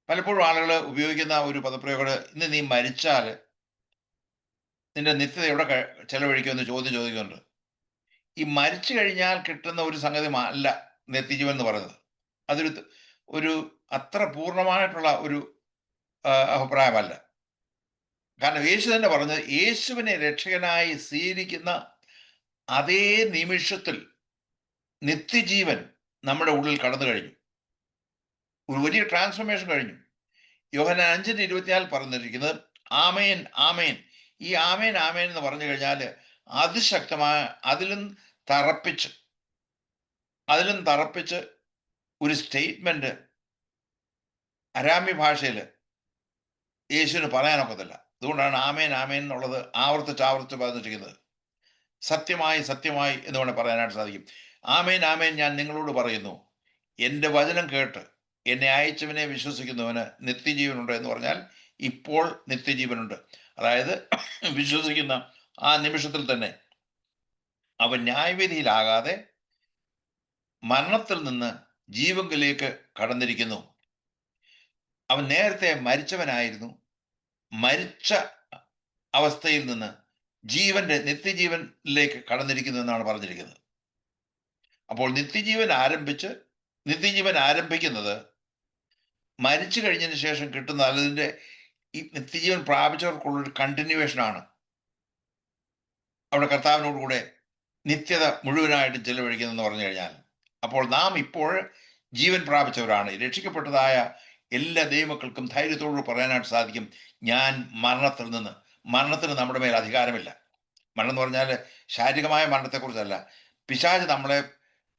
പലപ്പോഴും ആളുകൾ ഉപയോഗിക്കുന്ന ഒരു പദപ്രയോഗം, ഇന്ന് നീ മരിച്ചാൽ നിന്റെ നിത്യത എവിടെ ചെലവഴിക്കുമെന്ന് ചോദിക്കുന്നുണ്ട്. ഈ മരിച്ചു കഴിഞ്ഞാൽ കിട്ടുന്ന ഒരു സംഗതി അല്ല നിത്യജീവൻ എന്ന് പറയുന്നത്. അതൊരു അത്ര പൂർണ്ണമായിട്ടുള്ള ഒരു അഭിപ്രായമല്ല. കാരണം യേശു തന്നെ പറഞ്ഞത്, യേശുവിനെ രക്ഷകനായി സ്വീകരിക്കുന്ന അതേ നിമിഷത്തിൽ നിത്യജീവൻ നമ്മുടെ ഉള്ളിൽ കടന്നു കഴിഞ്ഞു. ഒരു വലിയ ട്രാൻസ്ഫോർമേഷൻ കഴിഞ്ഞു. യോഹന്നാൻ 5:24 പറഞ്ഞിരിക്കുന്നത് ആമേൻ ആമേൻ. ഈ ആമേൻ ആമേൻ എന്ന് പറഞ്ഞു കഴിഞ്ഞാൽ അതിശക്തമായ, അതിലും തറപ്പിച്ച് ഒരു സ്റ്റേറ്റ്മെന്റ് അരാമ്യ ഭാഷയിൽ യേശുവിന് പറയാനൊക്കത്തില്ല. അതുകൊണ്ടാണ് ആമേൻ ആമേൻ എന്നുള്ളത് ആവർത്തിച്ച് പറഞ്ഞിരിക്കുന്നത്. സത്യമായി സത്യമായി എന്ന് വേണമെങ്കിൽ പറയാനായിട്ട് സാധിക്കും. ആമേൻ ആമേൻ ഞാൻ നിങ്ങളോട് പറയുന്നു, എൻ്റെ വചനം കേട്ട് എന്നെ അയച്ചവനെ വിശ്വസിക്കുന്നവന് നിത്യജീവനുണ്ട് എന്ന് പറഞ്ഞാൽ ഇപ്പോൾ നിത്യജീവനുണ്ട്. അതായത് വിശ്വസിക്കുന്ന ആ നിമിഷത്തിൽ തന്നെ അവൻ ന്യായവിധിയിലാകാതെ മരണത്തിൽ നിന്ന് ജീവങ്കിലേക്ക് കടന്നിരിക്കുന്നു. അവൻ നേരത്തെ മരിച്ചവനായിരുന്നു. മരിച്ച അവസ്ഥയിൽ നിന്ന് നിത്യജീവനിലേക്ക് കടന്നിരിക്കുന്നു എന്നാണ് പറഞ്ഞിരിക്കുന്നത്. അപ്പോൾ നിത്യജീവൻ ആരംഭിക്കുന്നത് മരിച്ചു കഴിഞ്ഞതിന് ശേഷം കിട്ടുന്ന, അതിൻ്റെ ഈ നിത്യജീവൻ പ്രാപിച്ചവർക്കുള്ളൊരു കണ്ടിന്യൂവേഷനാണ്. അവിടെ കർത്താവിനോട് കൂടെ നിത്യത മുഴുവനായിട്ട് ചെലവഴിക്കുന്നതെന്ന് പറഞ്ഞു കഴിഞ്ഞാൽ, അപ്പോൾ നാം ഇപ്പോൾ ജീവൻ പ്രാപിച്ചവരാണ്. രക്ഷിക്കപ്പെട്ടതായ എല്ലാ ദൈവമക്കൾക്കും ധൈര്യത്തോട് പറയാനായിട്ട് സാധിക്കും, ഞാൻ മരണത്തിന് നമ്മുടെ മേൽ അധികാരമില്ല. മരണം എന്ന് പറഞ്ഞാൽ ശാരീരികമായ മരണത്തെക്കുറിച്ചല്ല. പിശാച് നമ്മളെ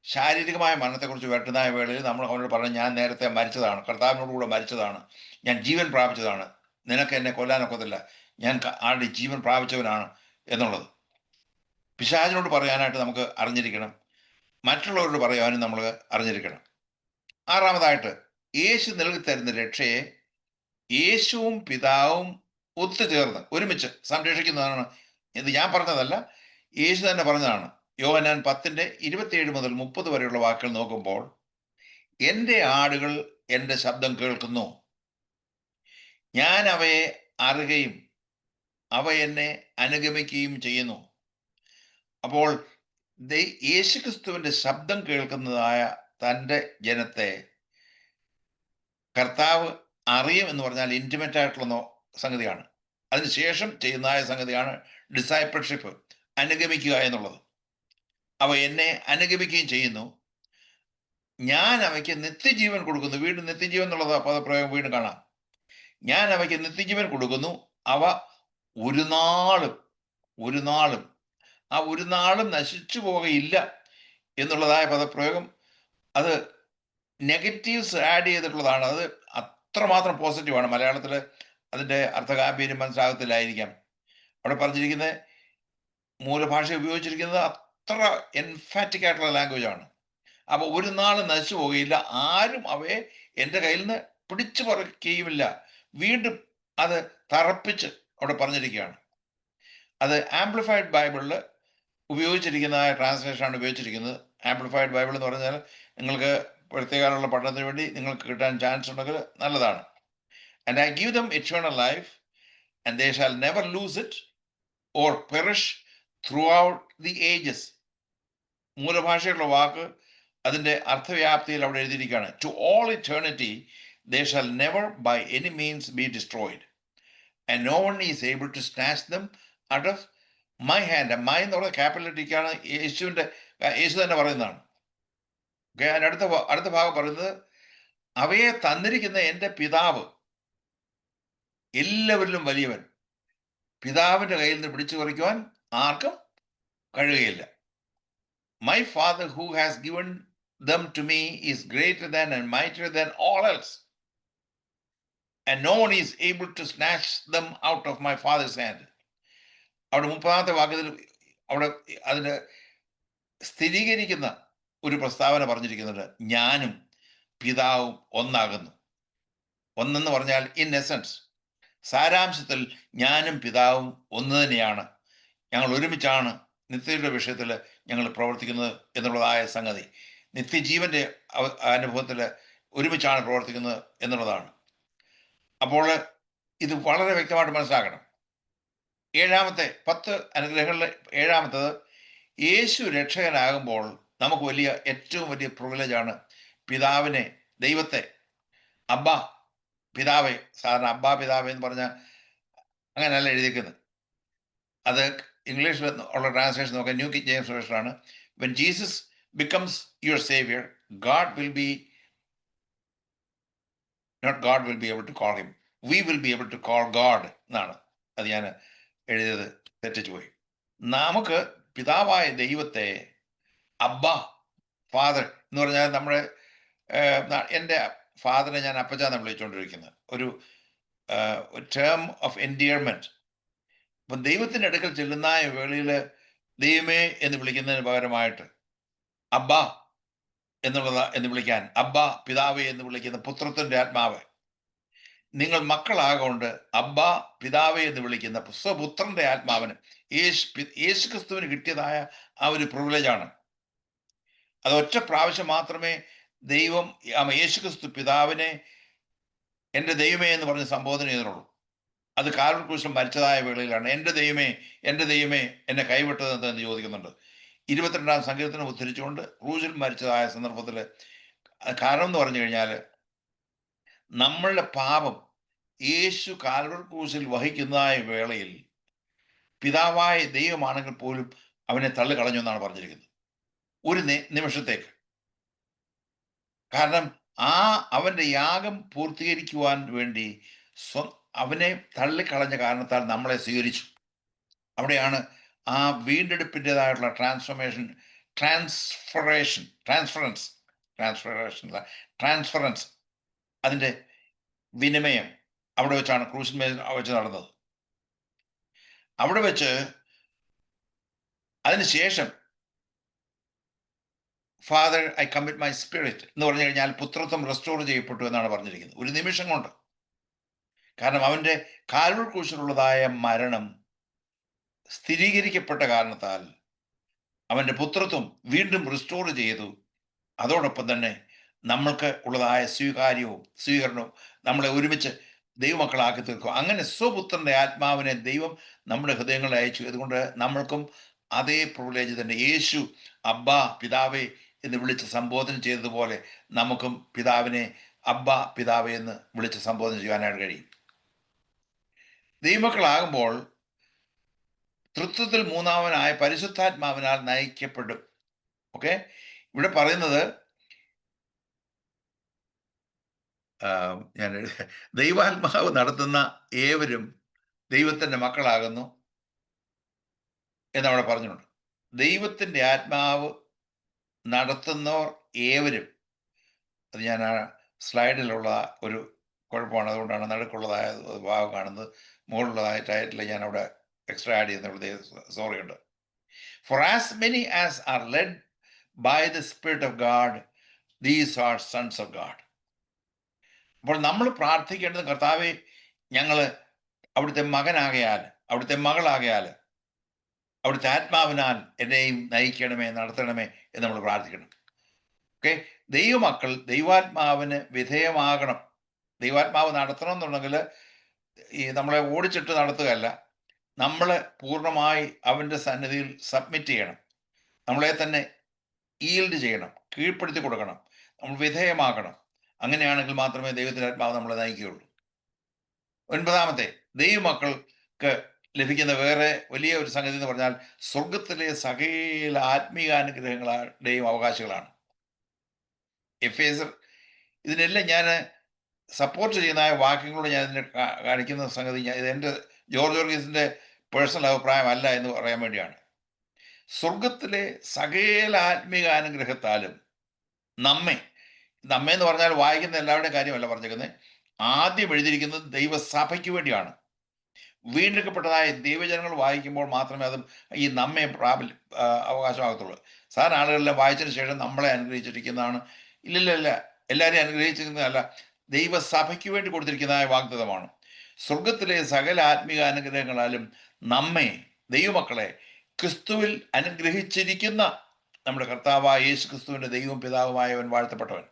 ശാരീരികമായ മരണത്തെക്കുറിച്ച് വെട്ടുന്ന വേളയിൽ നമ്മൾ അവനോട് പറഞ്ഞു, ഞാൻ നേരത്തെ മരിച്ചതാണ്, കർത്താവിനോടുകൂടെ മരിച്ചതാണ്, ഞാൻ ജീവൻ പ്രാപിച്ചതാണ്, നിനക്ക് എന്നെ കൊല്ലാനൊക്കത്തില്ല, ഞാൻ ആളുടെ ജീവൻ പ്രാപിച്ചവനാണ് എന്നുള്ളത് പിശാചിനോട് പറയാനായിട്ട് നമുക്ക് അറിഞ്ഞിരിക്കണം. മറ്റുള്ളവരോട് പറയാനും നമ്മൾ അറിഞ്ഞിരിക്കണം. 6-ാമതായിട്ട്, യേശു നൽകി തരുന്ന രക്ഷയെ യേശുവും പിതാവും ഒത്തുചേർന്ന് ഒരുമിച്ച് സംരക്ഷിക്കുന്നതാണ്. ഇത് ഞാൻ പറഞ്ഞതല്ല, യേശു തന്നെ പറഞ്ഞതാണ്. യോഹന്നാൻ 10:27 മുതൽ 30 വരെയുള്ള വാക്കുകൾ നോക്കുമ്പോൾ, എൻ്റെ ആടുകൾ എൻ്റെ ശബ്ദം കേൾക്കുന്നു, ഞാൻ അവയെ അറിയുകയും അവ എന്നെ അനുഗമിക്കുകയും ചെയ്യുന്നു. അപ്പോൾ യേശുക്രിസ്തുവിൻ്റെ ശബ്ദം കേൾക്കുന്നതായ തൻ്റെ ജനത്തെ കർത്താവ് അറിയും എന്ന് പറഞ്ഞാൽ ഇൻറ്റിമേറ്റ് ആയിട്ടുള്ള സംഗതിയാണ്. അതിനുശേഷം ചെയ്യുന്നതായ സംഗതിയാണ് ഡിസൈപ്പിൾഷിപ്പ്, അനുഗമിക്കുക എന്നുള്ളത്. അവ എന്നെ അനുഗമിക്കുകയും ചെയ്യുന്നു, ഞാൻ അവയ്ക്ക് നിത്യജീവൻ കൊടുക്കുന്നു. വീണ്ടും നിത്യജീവൻ എന്നുള്ളത് പദപ്രയോഗം വീണ്ടും കാണാം. ഞാൻ അവയ്ക്ക് നിത്യജീവൻ കൊടുക്കുന്നു, അവ ഒരു നാളും നശിച്ചു പോകയില്ല എന്നുള്ളതായ പദപ്രയോഗം, അത് നെഗറ്റീവ്സ് ആഡ് ചെയ്തിട്ടുള്ളതാണ്. അത് അത്രമാത്രം പോസിറ്റീവാണ്. മലയാളത്തിൽ അതിൻ്റെ അർത്ഥഗാംഭീര്യം മനസ്സിലാകത്തില്ലായിരിക്കാം. അവിടെ പറഞ്ഞിരിക്കുന്നത്, മൂലഭാഷ ഉപയോഗിച്ചിരിക്കുന്നത് അത്ര എൻഫാറ്റിക് ആയിട്ടുള്ള ലാംഗ്വേജാണ്. അപ്പോൾ ഒരു നാൾ നശിച്ചു പോകുകയില്ല, ആരും അവയെ എൻ്റെ കയ്യിൽ നിന്ന് പിടിച്ചു പറിക്കുകയുമില്ല. വീണ്ടും അത് തറപ്പിച്ച് അവിടെ പറഞ്ഞിരിക്കുകയാണ്. അത് ആംപ്ലിഫൈഡ് ബൈബിളിൽ ഉപയോഗിച്ചിരിക്കുന്ന ട്രാൻസ്ലേഷനാണ് ഉപയോഗിച്ചിരിക്കുന്നത്. ആംപ്ലിഫൈഡ് ബൈബിൾ എന്ന് പറഞ്ഞാൽ നിങ്ങൾക്ക് പ്രത്യേകമുള്ള പഠനത്തിന് വേണ്ടി നിങ്ങൾക്ക് കിട്ടാൻ ചാൻസ് ഉണ്ടെങ്കിൽ നല്ലതാണ്. And I give them eternal life, and they shall never lose it or perish throughout the ages. മൂലഭാഷയുള്ള വാക്ക് അതിൻ്റെ അർത്ഥവ്യാപ്തിയിൽ അവിടെ എഴുതിയിരിക്കുകയാണ്. To all eternity they shall never by any means be destroyed, and no one is able to snatch them out of my hand. My എന്ന് പറയുന്നത് ക്യാപിറ്റലിറ്റിക്കാണ്. യേശു തന്നെ പറയുന്നതാണ്. Okay, അതിൻ്റെ അടുത്ത ഭാഗം പറയുന്നത്, അവയെ തന്നിരിക്കുന്ന എൻ്റെ പിതാവ് എല്ലാവരിലും വലിയവൻ, പിതാവിൻ്റെ കയ്യിൽ നിന്ന് പിടിച്ചു പറിക്കുവാൻ ആർക്കും കഴിയുകയില്ല. My Father who has given them to me is greater than and mightier than all else, and no one is able to snatch them out of my Father's hand. അവിടെ 30ാമത്തെ വാക്യത്തിൽ അവിടെ അതിന് സ്ഥിരീകരിക്കുന്ന ഒരു പ്രസ്താവന പറഞ്ഞിരിക്കുന്നുണ്ട്. ഞാനും പിതാവും ഒന്നാകുന്നു. ഒന്നെന്ന് പറഞ്ഞാൽ ഇൻ എസൻസ്, സാരാംശത്തിൽ ഞാനും പിതാവും ഒന്ന് തന്നെയാണ്. ഞങ്ങൾ ഒരുമിച്ചാണ് നിത്യയുടെ വിഷയത്തിൽ ഞങ്ങൾ പ്രവർത്തിക്കുന്നത് എന്നുള്ളതായ സംഗതി. നിത്യജീവന്റെ അനുഭവത്തിൽ ഒരുമിച്ചാണ് പ്രവർത്തിക്കുന്നത് എന്നുള്ളതാണ്. അപ്പോൾ ഇത് വളരെ വ്യക്തമായിട്ട് മനസ്സിലാക്കണം. 7ാമത്തെ 10 അനുഗ്രഹങ്ങളിൽ 7ാമത്തത്, യേശു രക്ഷകനാകുമ്പോൾ നമുക്ക് ഏറ്റവും വലിയ പ്രിവിലേജാണ് പിതാവിനെ, ദൈവത്തെ, അബ്ബാ പിതാവേ. സാധാരണ അബ്ബാ പിതാവേ എന്ന് പറഞ്ഞാൽ അങ്ങനെയല്ല എഴുതിയിരിക്കുന്നത്. അത് ഇംഗ്ലീഷിൽ ഉള്ള ട്രാൻസ്ലേഷൻ നോക്കാം. ന്യൂ കിങ് ജെയിംസ് വേർഷനാണ്. When Jesus becomes your saviour, God will be able to call him. We will be able to call God എന്നാണ്. അത് ഞാൻ എഴുതിയത് തെറ്റിച്ചു പോയി. നമുക്ക് പിതാവായ ദൈവത്തെ അബ്ബാ, ഫാദർ എന്ന് പറഞ്ഞാൽ നമ്മുടെ എൻ്റെ ഫാദറിനെ ഞാൻ അപ്പച്ചാന്ന് വിളിച്ചുകൊണ്ടിരിക്കുന്നത് ഒരു ടേം ഓഫ് എൻഡിയർമെന്റ്. അപ്പം ദൈവത്തിൻ്റെ അടുക്കൽ ചെല്ലുന്ന വേളയിൽ ദൈവമേ എന്ന് വിളിക്കുന്നതിന് പകരമായിട്ട് അബ്ബാ എന്ന് വിളിക്കാൻ, അബ്ബാ പിതാവേ എന്ന് വിളിക്കുന്ന പുത്രത്തിൻ്റെ ആത്മാവ്. നിങ്ങൾ മക്കളാകൊണ്ട് അബ്ബാ പിതാവേ എന്ന് വിളിക്കുന്ന സ്വപുത്രന്റെ ആത്മാവിന് യേശു ക്രിസ്തുവിന് കിട്ടിയതായ ആ ഒരു പ്രിവിലേജാണ്. അത് ഒറ്റ പ്രാവശ്യം മാത്രമേ ദൈവം യേശു ക്രിസ്തു പിതാവിനെ എൻ്റെ ദൈവമേ എന്ന് പറഞ്ഞ് സംബോധന ചെയ്തിട്ടുള്ളൂ. അത് കാൽവരി ക്രൂശിൽ മരിച്ചതായ വേളയിലാണ് എൻ്റെ ദൈവമേ എന്നെ കൈവിട്ടത് എന്ന് ചോദിക്കുന്നുണ്ട്. 22ാം സങ്കീർത്തനം ഉദ്ധരിച്ചുകൊണ്ട് ക്രൂശിൽ മരിച്ചതായ സന്ദർഭത്തിൽ കാരണം എന്ന് പറഞ്ഞു കഴിഞ്ഞാൽ നമ്മളുടെ പാപം യേശു കാൽവരി ക്രൂശിൽ വഹിക്കുന്നതായ വേളയിൽ പിതാവായ ദൈവമാണെങ്കിൽ പോലും അവനെ തള്ളിക്കളഞ്ഞു എന്നാണ് പറഞ്ഞിരിക്കുന്നത് ഒരു നിമിഷത്തേക്ക്. കാരണം അവൻ്റെ യാഗം പൂർത്തീകരിക്കുവാൻ വേണ്ടി അവനെ തള്ളിക്കളഞ്ഞ കാരണത്താൽ നമ്മളെ സ്വീകരിച്ചു. അവിടെയാണ് ആ വീണ്ടെടുപ്പിൻ്റെതായിട്ടുള്ള ട്രാൻസ്ഫറൻസ് അതിൻ്റെ വിനിമയം അവിടെ വെച്ചാണ് ക്രൂശിന്മേൽ വെച്ച് നടന്നത്. അവിടെ വെച്ച് അതിനുശേഷം father I commit my spirit എന്ന് പറഞ്ഞു കഴിഞ്ഞാൽ പുത്രത്വം റെസ്റ്റോർ ചെയ്യപ്പെട്ടു എന്നാണ് പറഞ്ഞിരിക്കുന്നത് ഒരു നിമിഷം കൊണ്ട്. കാരണം അവൻ്റെ കാൽവരി ക്രൂശിലുള്ളതായ മരണം സ്ഥിരീകരിക്കപ്പെട്ട കാരണത്താൽ അവൻ്റെ പുത്രത്വം വീണ്ടും റിസ്റ്റോർ ചെയ്തു. അതോടൊപ്പം തന്നെ നമ്മൾക്ക് ഉള്ളതായ സ്വീകരണവും നമ്മളെ ഒരുമിച്ച് ദൈവമക്കളാക്കി തീർക്കും. അങ്ങനെ സ്വപുത്രന്റെ ആത്മാവിനെ ദൈവം നമ്മുടെ ഹൃദയങ്ങളിൽ അയച്ചു. അതുകൊണ്ട് നമ്മൾക്കും അതേ പ്രിവിലേജ് തന്നെ. യേശു അബ്ബാ പിതാവേ എന്ന് വിളിച്ച് സംബോധന ചെയ്തതുപോലെ നമുക്കും പിതാവിനെ അബ്ബാ പിതാവേ എന്ന് വിളിച്ച് സംബോധന ചെയ്യാനായിട്ട് കഴിയും. ദൈവമക്കളാകുമ്പോൾ തൃത്വത്തിൽ മൂന്നാമനായ പരിശുദ്ധാത്മാവിനാൽ നയിക്കപ്പെടും. ഓക്കെ, ഇവിടെ പറയുന്നത് ഞാൻ ദൈവാത്മാവ് നടത്തുന്ന ഏവരും ദൈവത്തിൻ്റെ മക്കളാകുന്നു എന്നവിടെ പറഞ്ഞിട്ടുണ്ട്. ദൈവത്തിൻ്റെ ആത്മാവ് നടത്തുന്നവർ ഏവരും, അത് ഞാൻ ആ സ്ലൈഡിലുള്ള ഒരു കുഴപ്പമാണ്, അതുകൊണ്ടാണ് നടുക്കുള്ളതായ ഭാഗം കാണുന്നത്. മുകളിലുള്ളതായ ടൈറ്റിൽ ഞാൻ അവിടെ എക്സ്ട്രാ ആഡ് ചെയ്യുന്ന സോറി ഉണ്ട്. For as many as are led by the Spirit of God, these are sons of God. അപ്പോൾ നമ്മൾ പ്രാർത്ഥിക്കേണ്ടത്, കർത്താവേ ഞങ്ങൾ അവിടുത്തെ മകനാകയാൽ, അവിടുത്തെ മകളാകയാൽ അവിടുത്തെ ആത്മാവിനാൽ എന്നെയും നയിക്കണമേ, നടത്തണമേ എന്ന് നമ്മൾ പ്രാർത്ഥിക്കണം. ഓക്കെ, ദൈവമക്കൾ ദൈവാത്മാവിന് വിധേയമാകണം. ദൈവാത്മാവ് നടത്തണം എന്നുണ്ടെങ്കിൽ ഈ നമ്മളെ ഓടിച്ചിട്ട് നടത്തുകയല്ല, നമ്മൾ പൂർണ്ണമായി അവൻ്റെ സന്നിധിയിൽ സബ്മിറ്റ് ചെയ്യണം, നമ്മളെ തന്നെ ഈൽഡ് ചെയ്യണം, കീഴ്പ്പെടുത്തി കൊടുക്കണം, നമ്മൾ വിധേയമാകണം. അങ്ങനെയാണെങ്കിൽ മാത്രമേ ദൈവത്തിൻ്റെ ആത്മാവ് നമ്മളെ നയിക്കുകയുള്ളൂ. 9, ദൈവമക്കൾക്ക് ലഭിക്കുന്ന വേറെ വലിയ ഒരു സംഗതി എന്ന് പറഞ്ഞാൽ സ്വർഗത്തിലെ സകല ആത്മീയാനുഗ്രഹങ്ങളുടെയും അവകാശികളാണ്. എഫേസർ ഇതിനെല്ലാം ഞാൻ സപ്പോർട്ട് ചെയ്യുന്ന വാക്യങ്ങളോട് ഞാൻ ഇതിനെ കാണിക്കുന്ന സംഗതി, ഇത് എൻ്റെ ജോർജ് വർഗീസിൻ്റെ പേഴ്സണൽ അഭിപ്രായമല്ല എന്ന് പറയാൻ വേണ്ടിയാണ്. സ്വർഗത്തിലെ സകല ആത്മീയാനുഗ്രഹത്താലും നമ്മെ എന്ന് പറഞ്ഞാൽ വായിക്കുന്ന എല്ലാവരുടെയും കാര്യമല്ല പറഞ്ഞേക്കുന്നത്. ആദ്യം എഴുതിയിരിക്കുന്നത് ദൈവസഭയ്ക്ക് വേണ്ടിയാണ്. വീണ്ടെടുക്കപ്പെട്ടതായ ദൈവജനങ്ങൾ വായിക്കുമ്പോൾ മാത്രമേ അതും ഈ നമ്മെ അവകാശമാകത്തുള്ളൂ. സാധാരണ ആളുകളെല്ലാം വായിച്ചതിന് ശേഷം നമ്മളെ അനുഗ്രഹിച്ചിരിക്കുന്നതാണ്. ഇല്ല, എല്ലാവരെയും അനുഗ്രഹിച്ചിരിക്കുന്നതല്ല, ദൈവസഭയ്ക്ക് വേണ്ടി കൊടുത്തിരിക്കുന്നതായ വാഗ്ദത്തമാണ്. സ്വർഗത്തിലെ സകല ആത്മീയ അനുഗ്രഹങ്ങളാലും നമ്മെ, ദൈവമക്കളെ, ക്രിസ്തുവിൽ അനുഗ്രഹിച്ചിരിക്കുന്ന നമ്മുടെ കർത്താവായ യേശു ക്രിസ്തുവിൻ്റെ ദൈവവും പിതാവുമായവൻ വാഴ്ത്തപ്പെട്ടവൻ.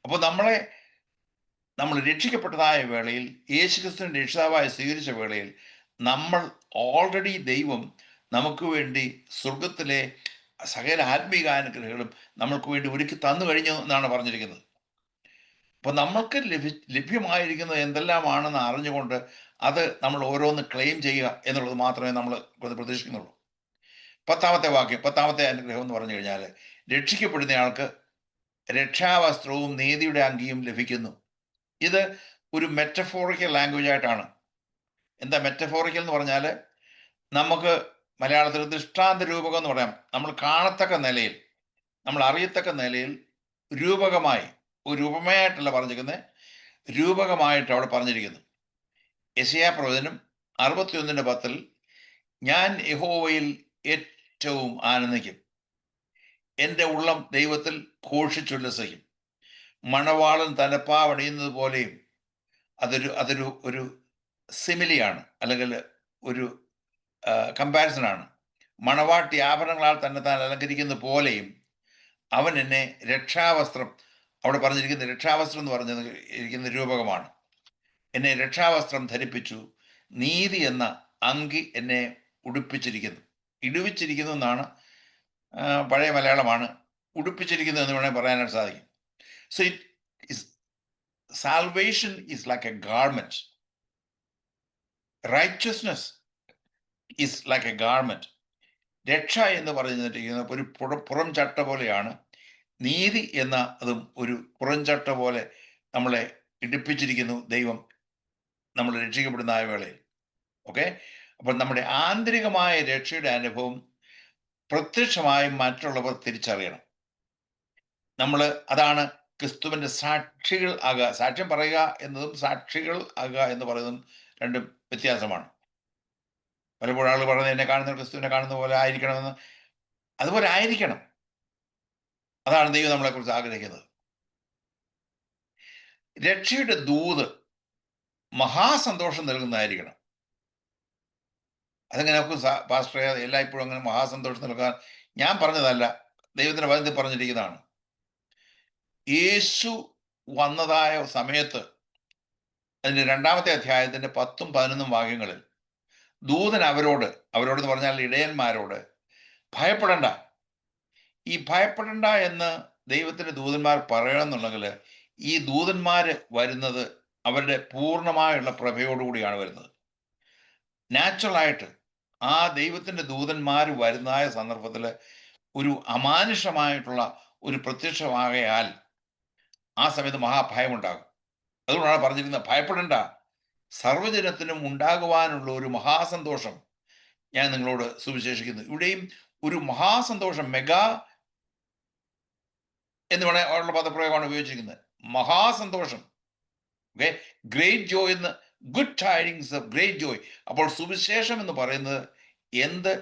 അപ്പോൾ നമ്മൾ രക്ഷിക്കപ്പെട്ടതായ വേളയിൽ, യേശു ക്രിസ്തുവിൻ്റെ രക്ഷിതാവായി സ്വീകരിച്ച വേളയിൽ, നമ്മൾ ഓൾറെഡി ദൈവം നമുക്ക് വേണ്ടി സ്വർഗത്തിലെ സകല ആത്മീകാനുഗ്രഹങ്ങളും നമ്മൾക്ക് വേണ്ടി ഒരുക്കി തന്നു കഴിഞ്ഞു എന്നാണ് പറഞ്ഞിരിക്കുന്നത്. അപ്പോൾ നമ്മൾക്ക് ലഭ്യമായിരിക്കുന്നത് എന്തെല്ലാമാണെന്ന് അറിഞ്ഞുകൊണ്ട് അത് നമ്മൾ ഓരോന്ന് ക്ലെയിം ചെയ്യുക എന്നുള്ളത് മാത്രമേ നമ്മൾ പ്രതീക്ഷിക്കുന്നുള്ളൂ. 10 വാക്യം, 10 അനുഗ്രഹം എന്ന് പറഞ്ഞു കഴിഞ്ഞാൽ, രക്ഷിക്കപ്പെടുന്നയാൾക്ക് രക്ഷാവസ്ത്രവും നീതിയുടെ അങ്കിയും ലഭിക്കുന്നു. ഇത് ഒരു മെറ്റഫോറിക്കൽ ലാംഗ്വേജ് ആയിട്ടാണ്. എന്താ മെറ്റഫോറിക്കൽ എന്ന് പറഞ്ഞാൽ, നമുക്ക് മലയാളത്തിൽ ദൃഷ്ടാന്ത രൂപകം എന്ന് പറയാം. നമ്മൾ കാണത്തക്ക നിലയിൽ, നമ്മൾ അറിയത്തക്ക നിലയിൽ രൂപകമായി, ഒരു ഉപമയായിട്ടല്ല പറഞ്ഞിരിക്കുന്നത്, രൂപകമായിട്ട് അവിടെ പറഞ്ഞിരിക്കുന്നു. യെശയ്യാ പ്രവചനം 61:10 ഞാൻ യഹോവയിൽ ഏറ്റവും ആനന്ദിക്കും, എൻ്റെ ഉള്ളം ദൈവത്തിൽ ഘോഷിച്ചുല്ലസിക്കും. മണവാളൻ തലപ്പാവണിയുന്നത് പോലെയും, അതൊരു സിമിലിയാണ്, അല്ലെങ്കിൽ ഒരു കമ്പാരിസനാണ്. മണവാട്ടി ആഭരണങ്ങളാൽ തന്നെ താൻ അലങ്കരിക്കുന്ന പോലെയും അവൻ എന്നെ രക്ഷാവസ്ത്രം, അവിടെ പറഞ്ഞിരിക്കുന്ന രക്ഷാവസ്ത്രം എന്ന് പറഞ്ഞത് ഇരിക്കുന്ന രൂപകമാണ്. എന്നെ രക്ഷാവസ്ത്രം ധരിപ്പിച്ചു, നീതി എന്ന അങ്കി എന്നെ ഉടുപ്പിച്ചിരിക്കുന്നു. ഇടുവിച്ചിരിക്കുന്നു എന്നാണ് പഴയ മലയാളമാണ്. ഉടുപ്പിച്ചിരിക്കുന്നു എന്ന് വേണമെങ്കിൽ പറയാനായിട്ട് സാധിക്കും. So salvation is like a garment. Righteousness is like a garment. രക്ഷ എന്ന് പറഞ്ഞിരിക്കുന്നത് ഒരു പുറം ചട്ട പോലെയാണ്. നീതി എന്ന അതും ഒരു പുറംചട്ട പോലെ നമ്മളെ ഇടിപ്പിച്ചിരിക്കുന്നു ദൈവം നമ്മൾ രക്ഷിക്കപ്പെടുന്ന ആ വേളയിൽ. ഓക്കെ, അപ്പോൾ നമ്മുടെ ആന്തരികമായ രക്ഷയുടെ അനുഭവം പ്രത്യക്ഷമായും മറ്റുള്ളവർ തിരിച്ചറിയണം. അതാണ് ക്രിസ്തുവിൻ്റെ സാക്ഷികൾ ആകുക. സാക്ഷ്യം പറയുക എന്നതും സാക്ഷികൾ ആകുക എന്ന് പറയുന്നതും രണ്ടും വ്യത്യാസമാണ്. പലപ്പോഴും ആളുകൾ പറയുന്നത് എന്നെ കാണുന്ന ക്രിസ്തുവിനെ കാണുന്ന പോലെ ആയിരിക്കണമെന്ന്. അതുപോലെ ആയിരിക്കണം. അതാണ് ദൈവം നമ്മളെക്കുറിച്ച് ആഗ്രഹിക്കുന്നത്. രക്ഷയുടെ ദൂത് മഹാസന്തോഷം നൽകുന്നതായിരിക്കണം. അതങ്ങനെ നമുക്ക് പാസ്റ്ററെ എല്ലായ്പ്പോഴും അങ്ങനെ മഹാസന്തോഷം നൽകാൻ ഞാൻ പറഞ്ഞതല്ല, ദൈവത്തിൻ്റെ വചനത്തിൽ പറഞ്ഞിരിക്കുന്നതാണ്. യേശു വന്നതായ സമയത്ത് അതിൻ്റെ 2-ാമത്തെ അധ്യായത്തിൻ്റെ 10ഉം 11ഉം വാക്യങ്ങളിൽ ദൂതൻ അവരോട് എന്ന് പറഞ്ഞാൽ ഇടയന്മാരോട്, ഭയപ്പെടണ്ട. ഈ ഭയപ്പെടണ്ട എന്ന് ദൈവത്തിൻ്റെ ദൂതന്മാർ പറയണമെന്നുണ്ടെങ്കിൽ ഈ ദൂതന്മാർ വരുന്നത് അവരുടെ പൂർണ്ണമായുള്ള പ്രഭയോടുകൂടിയാണ് വരുന്നത്. നാച്ചുറലായിട്ട് ആ ദൈവത്തിൻ്റെ ദൂതന്മാർ വരുന്നതായ സന്ദർഭത്തിൽ ഒരു അമാനുഷമായിട്ടുള്ള ഒരു പ്രത്യക്ഷമാകയാൽ ആ സമയത്ത് മഹാഭയമുണ്ടാകും. അതുകൊണ്ടാണ് പറഞ്ഞിരിക്കുന്നത് ഭയപ്പെടേണ്ട, സർവ്വജനത്തിനും ഉണ്ടാകുവാനുള്ള ഒരു മഹാസന്തോഷം ഞാൻ നിങ്ങളോട് സുവിശേഷിക്കുന്നു. ഇവിടെയും ഒരു മഹാസന്തോഷം, മെഗാ എന്ന് വേണേൽ ഉള്ള പദപ്രയോഗമാണ് ഉപയോഗിച്ചിരിക്കുന്നത്. മഹാസന്തോഷം. ഓക്കെ, ഗ്രേറ്റ് ജോയ് എന്ന്, good tidings of great Joy. അപ്പോൾ സുവിശേഷം എന്ന് പറയുന്നത് എന്ത്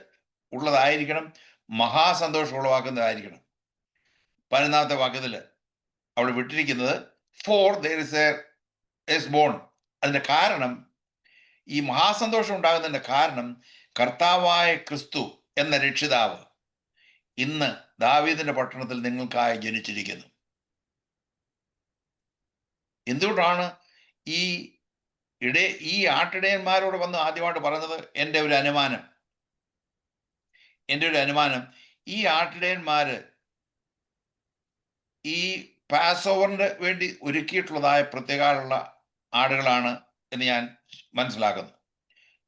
ഉള്ളതായിരിക്കണം? മഹാസന്തോഷം ഉളവാക്കുന്നതായിരിക്കണം. 11-ാമത്തെ വാക്യത്തിൽ അവിടെ വിട്ടിരിക്കുന്നത് ഫോർ there is born. അതിൻ്റെ കാരണം, ഈ മഹാസന്തോഷം ഉണ്ടാകുന്നതിൻ്റെ കാരണം കർത്താവായ ക്രിസ്തു എന്ന രക്ഷിതാവ് ഇന്ന് ദാവീദിന്റെ പട്ടണത്തിൽ നിങ്ങൾക്കായി ജനിച്ചിരിക്കുന്നു. എന്തുകൊണ്ടാണ് ഈ ആട്ടിടയന്മാരോട് വന്ന് ആദ്യമായിട്ട് പറഞ്ഞത്? എൻ്റെ ഒരു അനുമാനം ഈ ആട്ടിടയന്മാര് ഈ പാസ് ഓവറിന് വേണ്ടി ഒരുക്കിയിട്ടുള്ളതായ പ്രത്യേകമുള്ള ആടുകളാണ് എന്ന് ഞാൻ മനസ്സിലാക്കുന്നു.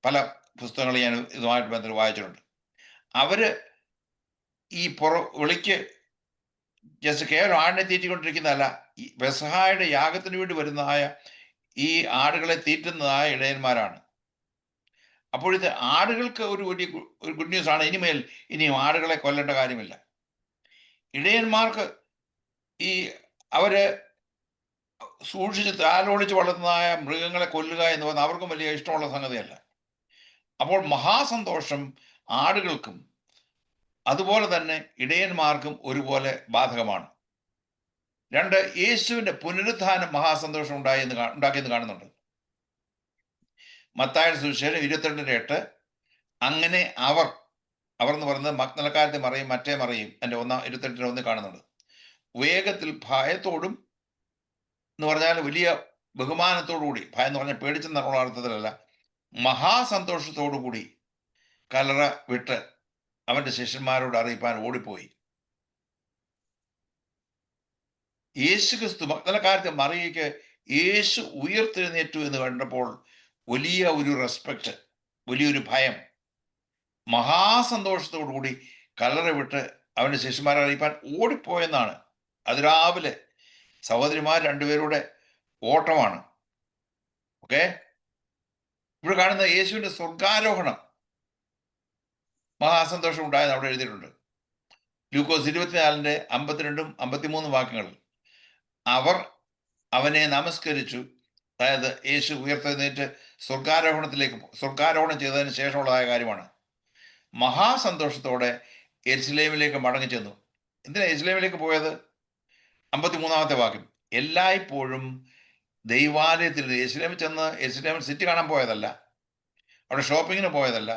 പല പുസ്തകങ്ങൾ ഞാൻ ഇതുമായിട്ട് ബന്ധപ്പെട്ട് വായിച്ചിട്ടുണ്ട്. അവര് ഈ വിളിക്ക് ജസ്റ്റ് കേവലം ആടിനെ തീറ്റിക്കൊണ്ടിരിക്കുന്നതല്ല, ഈ പെസഹായുടെ യാഗത്തിന് വേണ്ടി വരുന്നതായ ഈ ആടുകളെ തീറ്റുന്നതായ ഇടയന്മാരാണ്. അപ്പോൾ ഇത് ആടുകൾക്ക് ഒരു വലിയ ഒരു ഗുഡ് ന്യൂസ് ആണ്. ഇനിയും ആടുകളെ കൊല്ലേണ്ട കാര്യമില്ല. ഇടയന്മാർക്ക് അവര് സൂക്ഷിച്ച് താലോളിച്ച് വളർത്തുന്നതായ മൃഗങ്ങളെ കൊല്ലുക എന്ന് പറഞ്ഞാൽ അവർക്കും വലിയ ഇഷ്ടമുള്ള സംഗതിയല്ല. അപ്പോൾ മഹാസന്തോഷം ആടുകൾക്കും അതുപോലെ തന്നെ ഇടയന്മാർക്കും ഒരുപോലെ ബാധകമാണ്. 2, യേശുവിന്റെ പുനരുത്ഥാനം മഹാസന്തോഷം ഉണ്ടാക്കിയെന്ന് കാണുന്നുണ്ട്. മത്തായിയുടെ സുവിശേഷം 22:8 അങ്ങനെ അവർ എന്ന് പറയുന്നത് മഗ്ദലക്കാരത്തെ മറിയും മറ്റേ മറിയും എൻ്റെ 28:1 കാണുന്നുണ്ട്. വേഗത്തിൽ ഭയത്തോടും എന്ന് പറഞ്ഞാൽ വലിയ ബഹുമാനത്തോടുകൂടി, ഭയം എന്ന് പറഞ്ഞാൽ പേടിച്ചെന്നുള്ള അർത്ഥത്തിലല്ല, മഹാസന്തോഷത്തോടു കൂടി കല്ലറ വിട്ട് അവന്റെ ശിഷ്യന്മാരോട് അറിയിപ്പാൻ ഓടിപ്പോയി. യേശു ക്രിസ്തു മഗ്ദലക്കാരത്തെ മറിയയ്ക്ക് യേശു ഉയർത്തെഴുന്നേറ്റു എന്ന് കണ്ടപ്പോൾ വലിയ ഒരു റെസ്പെക്ട്, വലിയൊരു ഭയം, മഹാസന്തോഷത്തോടു കൂടി കല്ലറ വിട്ട് അവന്റെ ശിഷ്യന്മാരെ അറിയിപ്പാൻ ഓടിപ്പോയെന്നാണ്. അതിരാവിലെ സഹോദരിമാർ 2 പേരുടെ ഓട്ടമാണ്. ഓക്കെ, ഇവിടെ കാണുന്ന യേശുവിന്റെ സ്വർഗാരോഹണം മഹാസന്തോഷം ഉണ്ടായെന്ന് അവിടെ എഴുതിയിട്ടുണ്ട്. ലൂക്കോസ് 24:52-53 വാക്യങ്ങളിൽ അവർ അവനെ നമസ്കരിച്ചു. അതായത് യേശു ഉയർത്തെഴുന്നേറ്റ് സ്വർഗാരോഹണം ചെയ്തതിന് ശേഷമുള്ളതായ കാര്യമാണ്. മഹാസന്തോഷത്തോടെ യെരുശലേമിലേക്ക് മടങ്ങി ചെന്നു. എന്തിനാ യെരുശലേമിലേക്ക് പോയത്? 53 വാക്യം, എല്ലായ്പ്പോഴും ദൈവാലയത്തിൽ യെരുശലേമിൽ ചെന്ന് യെരുശലേമിൽ സിറ്റി കാണാൻ പോയതല്ല, അവിടെ ഷോപ്പിങ്ങിന് പോയതല്ല,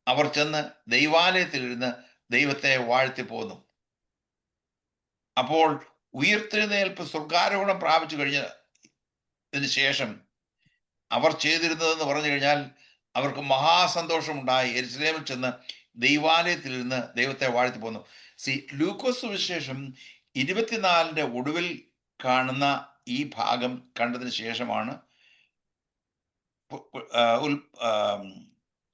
അവർ ചെന്ന് ദൈവാലയത്തിലിരുന്ന് ദൈവത്തെ വാഴ്ത്തി പോന്നു. അപ്പോൾ ഉയർത്തെഴുന്നേൽപ്പ് സ്വർഗാരോഹണം പ്രാപിച്ചു കഴിഞ്ഞതിന് ശേഷം അവർ ചെയ്തിരുന്നതെന്ന് പറഞ്ഞു കഴിഞ്ഞാൽ അവർക്ക് മഹാസന്തോഷം ഉണ്ടായി. യെരുശലേമിൽ ചെന്ന് ദൈവാലയത്തിലിരുന്ന് ദൈവത്തെ വാഴ്ത്തി പോന്നു. ലൂക്കോസ് സുവിശേഷം 24 ഒടുവിൽ കാണുന്ന ഈ ഭാഗം കണ്ടതിന് ശേഷമാണ്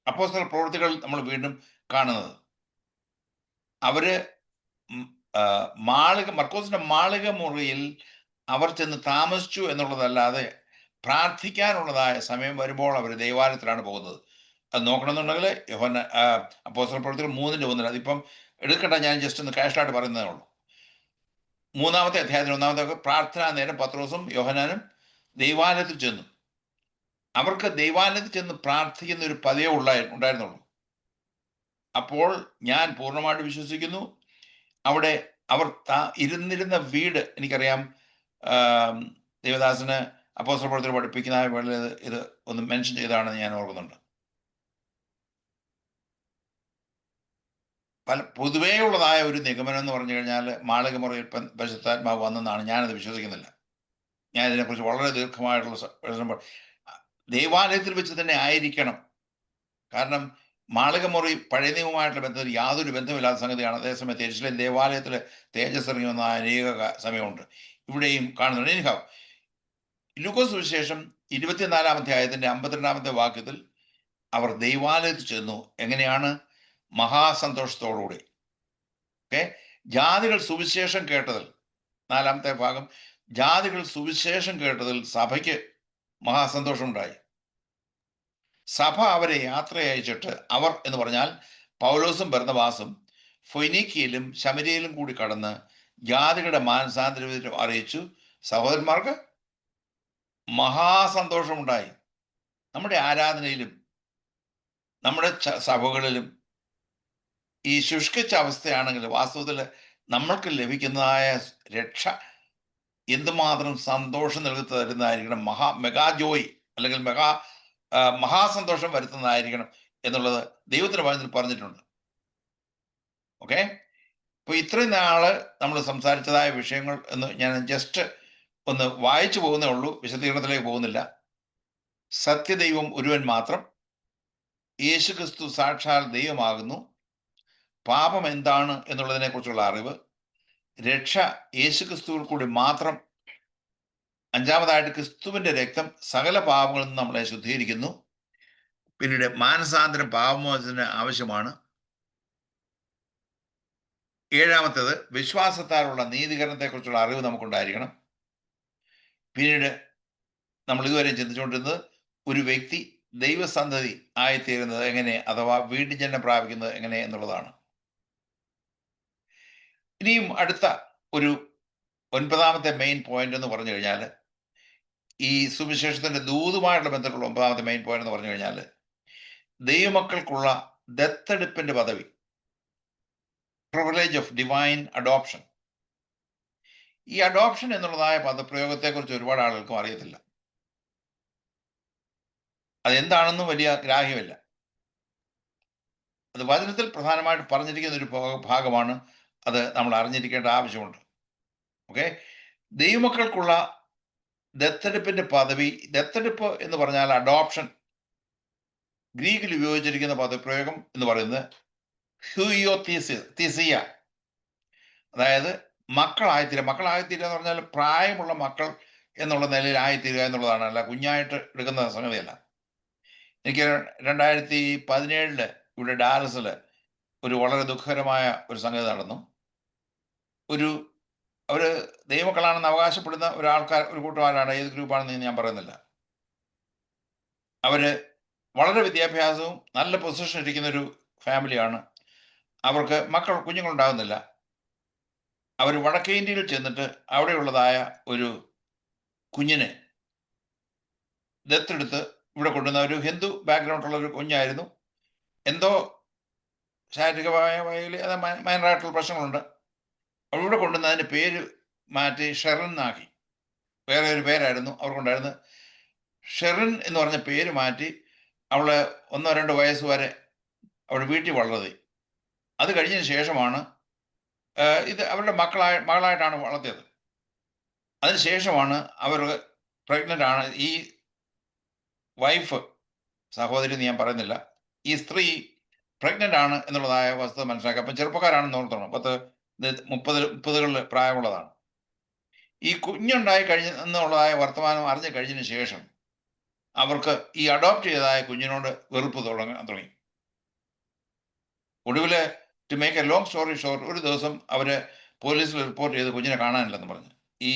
അപ്പോസ്തല പ്രവൃത്തികൾ നമ്മൾ വീണ്ടും കാണുന്നത്. അവര് മർക്കോസിന്റെ മാളിക മുറിയിൽ അവർ ചെന്ന് താമസിച്ചു എന്നുള്ളതല്ലാതെ പ്രാർത്ഥിക്കാനുള്ളതായ സമയം വരുമ്പോൾ അവർ ദൈവാലയത്തിലാണ് പോകുന്നത്. അത് നോക്കണമെന്നുണ്ടെങ്കിൽ അപ്പോസ്തല പ്രവൃത്തികൾ 3:1, അതിപ്പം എടുക്കണ്ട, ഞാൻ ജസ്റ്റ് ഒന്ന് കാഷ്വലായിട്ട് പറയുന്നതേ ഉള്ളൂ. 3-ാമത്തെ അധ്യായത്തിൽ 1-ാമത്തെ പ്രാർത്ഥനാ നേരം പത്രോസും യോഹന്നാനും ദൈവാലയത്തിൽ ചെന്നു. അവർക്ക് ദൈവാലയത്തിൽ ചെന്ന് പ്രാർത്ഥിക്കുന്ന ഒരു പതിവേ ഉണ്ടായിരുന്നുള്ളൂ. അപ്പോൾ ഞാൻ പൂർണ്ണമായിട്ട് വിശ്വസിക്കുന്നു അവിടെ അവർ ഇരുന്നിരുന്ന വീട്, എനിക്കറിയാം ദേവദാസന് അപ്പോസ്തല പ്രവൃത്തികൾ പഠിപ്പിക്കുന്ന വേളയിൽ ഇത് ഒന്ന് മെൻഷൻ ചെയ്തതാണെന്ന് ഞാൻ ഓർക്കുന്നുണ്ട്. പൊതുവേ ഉള്ളതായ ഒരു നിഗമനം എന്ന് പറഞ്ഞു കഴിഞ്ഞാൽ മാളികമുറിയിൽ പരിശുദ്ധാത്മാവ് വന്നെന്നാണ്. ഞാനത് വിശ്വസിക്കുന്നില്ല. ഞാൻ ഇതിനെക്കുറിച്ച് വളരെ ദീർഘമായിട്ടുള്ള ദൈവാലയത്തിൽ വെച്ച് തന്നെ ആയിരിക്കണം. കാരണം മാളികമുറി പഴയ നിയമമായിട്ടുള്ള ബന്ധത്തിൽ യാതൊരു ബന്ധമില്ലാത്ത സംഗതിയാണ്. അതേസമയത്ത് യെരുശലേം ദേവാലയത്തിൽ തേജസ് ഇറങ്ങി വന്ന അനേക സമയമുണ്ട്. ഇവിടെയും കാണുന്നുണ്ട്. എനിക്കാവും ലൂക്കോസ് സുവിശേഷം 24-ാം അധ്യായത്തിന്റെ 52-ാമത്തെ വാക്യത്തിൽ അവർ ദൈവാലയത്തിൽ ചെന്നു. എങ്ങനെയാണ്? മഹാസന്തോഷത്തോടുകൂടി. ഓക്കെ, ജാതികൾ സുവിശേഷം കേട്ടതിൽ, 4-ാമത്തെ ഭാഗം, ജാതികൾ സുവിശേഷം കേട്ടതിൽ സഭയ്ക്ക് മഹാസന്തോഷം ഉണ്ടായി. സഭ അവരെ യാത്ര അയച്ചിട്ട്, അവർ എന്ന് പറഞ്ഞാൽ പൗലോസും ബർന്നബാസും ഫൊയ്നീക്കയിലും ശമര്യയിലും കൂടി കടന്ന് ജാതികളുടെ മാനസാന്തരം അറിയിച്ചു. സഹോദരന്മാർക്ക് മഹാസന്തോഷമുണ്ടായി. നമ്മുടെ ആരാധനയിലും നമ്മുടെ സഭകളിലും ഈ ശുഷ്കിച്ച അവസ്ഥയാണെങ്കിൽ വാസ്തവത്തിൽ നമ്മൾക്ക് ലഭിക്കുന്നതായ രക്ഷ എന്തുമാത്രം സന്തോഷം തരുന്നതായിരിക്കണം. മെഗാ ജോയ് അല്ലെങ്കിൽ മഹാസന്തോഷം വരുത്തുന്നതായിരിക്കണം എന്നുള്ളത് ദൈവത്തിന്റെ വചനത്തിൽ പറഞ്ഞിട്ടുണ്ട്. ഓക്കെ, ഇപ്പൊ ഇത്രയും നാള് നമ്മൾ സംസാരിച്ചതായ വിഷയങ്ങൾ എന്ന് ഞാൻ ജസ്റ്റ് ഒന്ന് വായിച്ചു പോകുന്നേ ഉള്ളൂ, വിശദീകരണത്തിലേക്ക് പോകുന്നില്ല. സത്യദൈവം ഒരുവൻ മാത്രം, യേശുക്രിസ്തു സാക്ഷാൽ ദൈവമാകുന്നു, പാപം എന്താണ് എന്നുള്ളതിനെ കുറിച്ചുള്ള അറിവ്, രക്ഷ യേശുക്രിസ്തുവിൽ കൂടി മാത്രം, അഞ്ചാമതായിട്ട് ക്രിസ്തുവിന്റെ രക്തം സകല പാപങ്ങളിൽ നിന്ന് നമ്മളെ ശുദ്ധീകരിക്കുന്നു, പിന്നീട് മാനസാന്തരം പാപമോചനത്തിന് ആവശ്യമാണ്, ഏഴാമത്തേത് വിശ്വാസത്താലുള്ള നീതീകരണത്തെക്കുറിച്ചുള്ള അറിവ് നമുക്കുണ്ടായിരിക്കണം, പിന്നീട് നമ്മൾ ഇതുവരെ ചിന്തിച്ചുകൊണ്ടിരുന്നത് ഒരു വ്യക്തി ദൈവസന്തതി ആയിത്തീരുന്നത് എങ്ങനെ, അഥവാ വീണ്ടും ജന്മം പ്രാപിക്കുന്നത് എങ്ങനെ എന്നുള്ളതാണ്. ഇനിയും അടുത്ത ഒരു 9ാമത്തെ മെയിൻ പോയിന്റ് എന്ന് പറഞ്ഞു കഴിഞ്ഞാൽ, ഈ സുവിശേഷത്തിന്റെ ദൂതുമായിട്ടുള്ള ബന്ധത്തിലുള്ള 9ാമത്തെ മെയിൻ പോയിന്റ് എന്ന് പറഞ്ഞു കഴിഞ്ഞാൽ, ദൈവമക്കൾക്കുള്ള ദത്തെടുപ്പിന്റെ പദവി, പ്രിവിലേജ് ഓഫ് ഡിവൈൻ അഡോപ്ഷൻ. ഈ അഡോപ്ഷൻ എന്നുള്ളതായ പദപ്രയോഗത്തെക്കുറിച്ച് ഒരുപാട് ആളുകൾക്കും അറിയത്തില്ല. അതെന്താണെന്നും വലിയ ഗ്രാഹ്യമില്ല. അത് വചനത്തിൽ പ്രധാനമായിട്ട് പറഞ്ഞിരിക്കുന്ന ഒരു ഭാഗമാണ്. അത് നമ്മൾ അറിഞ്ഞിരിക്കേണ്ട ആവശ്യമുണ്ട്. ഓക്കെ, ദൈവമക്കൾക്കുള്ള ദത്തെടുപ്പിന്റെ പദവി. ദത്തെടുപ്പ് എന്ന് പറഞ്ഞാൽ അഡോപ്ഷൻ. ഗ്രീക്കിൽ ഉപയോഗിച്ചിരിക്കുന്ന പദപ്രയോഗം എന്ന് പറയുന്നത് ഹ്യൂയോ തീസിയ, അതായത് മക്കളായിത്തീരുക. മക്കളായിത്തീരുക എന്ന് പറഞ്ഞാൽ പ്രായമുള്ള മക്കൾ എന്നുള്ള നിലയിൽ ആയിത്തീരുക എന്നുള്ളതാണ്, അല്ല കുഞ്ഞായിട്ട് എടുക്കുന്ന സംഗതിയല്ല. എനിക്ക് 2017 ഇവിടെ ഡാലസിൽ ഒരു വളരെ ദുഃഖകരമായ ഒരു സംഗതി നടന്നു. അവര് ദൈവമക്കളാണെന്ന് അവകാശപ്പെടുന്ന ഒരു കൂട്ടമാരാണ്. ഏത് ഗ്രൂപ്പാണെന്ന് ഞാൻ പറയുന്നില്ല. അവര് വളരെ വിദ്യാഭ്യാസവും നല്ല പൊസിഷൻ ഇരിക്കുന്ന ഒരു ഫാമിലിയാണ്. അവർക്ക് കുഞ്ഞുങ്ങളുണ്ടാകുന്നില്ല. അവർ വടക്കേ ഇന്ത്യയിൽ ചെന്നിട്ട് അവിടെയുള്ളതായ ഒരു കുഞ്ഞിനെ ദത്തെടുത്ത് ഇവിടെ കൊണ്ടുവന്ന ഒരു ഹിന്ദു ബാക്ക്ഗ്രൗണ്ടുള്ള ഒരു കുഞ്ഞായിരുന്നു. എന്തോ ശാരീരികമായ മൈനറായിട്ടുള്ള പ്രശ്നങ്ങളുണ്ട്. അവളിവിടെ കൊണ്ടുവന്ന് അതിൻ്റെ പേര് മാറ്റി ഷെറിൻ എന്നാക്കി. വേറെ ഒരു പേരായിരുന്നു അവർക്കുണ്ടായിരുന്നത്. ഷെറിൻ എന്ന് പറഞ്ഞ പേര് മാറ്റി അവളെ 1-2 വയസ്സ് വരെ അവളുടെ വീട്ടിൽ വളർത്തി. അത് കഴിഞ്ഞതിന് ശേഷമാണ് ഇത് അവരുടെ മകളായിട്ടാണ് വളർത്തിയത്. അതിനുശേഷമാണ് അവർ പ്രഗ്നൻ്റ് ആണ്. ഈ വൈഫ്, സഹോദരി എന്ന് ഞാൻ പറയുന്നില്ല, ഈ സ്ത്രീ പ്രഗ്നൻ്റ് ആണ് എന്നുള്ളതായ വസ്തുത മനസ്സിലാക്കുക. അപ്പം ചെറുപ്പക്കാരാണെന്ന് ഓർത്തോണം. 30-30കളിൽ പ്രായമുള്ളതാണ്. ഈ കുഞ്ഞുണ്ടായി എന്നുള്ളതായ വർത്തമാനം അറിഞ്ഞു കഴിഞ്ഞതിന് ശേഷം അവർക്ക് ഈ അഡോപ്റ്റ് ചെയ്തതായ കുഞ്ഞിനോട് വെറുപ്പ് തുടങ്ങി. ഒടുവിൽ, to make a long story short, ഒരു ദിവസം അവര് പോലീസിൽ റിപ്പോർട്ട് ചെയ്ത് കുഞ്ഞിനെ കാണാനില്ലെന്ന് പറഞ്ഞു. ഈ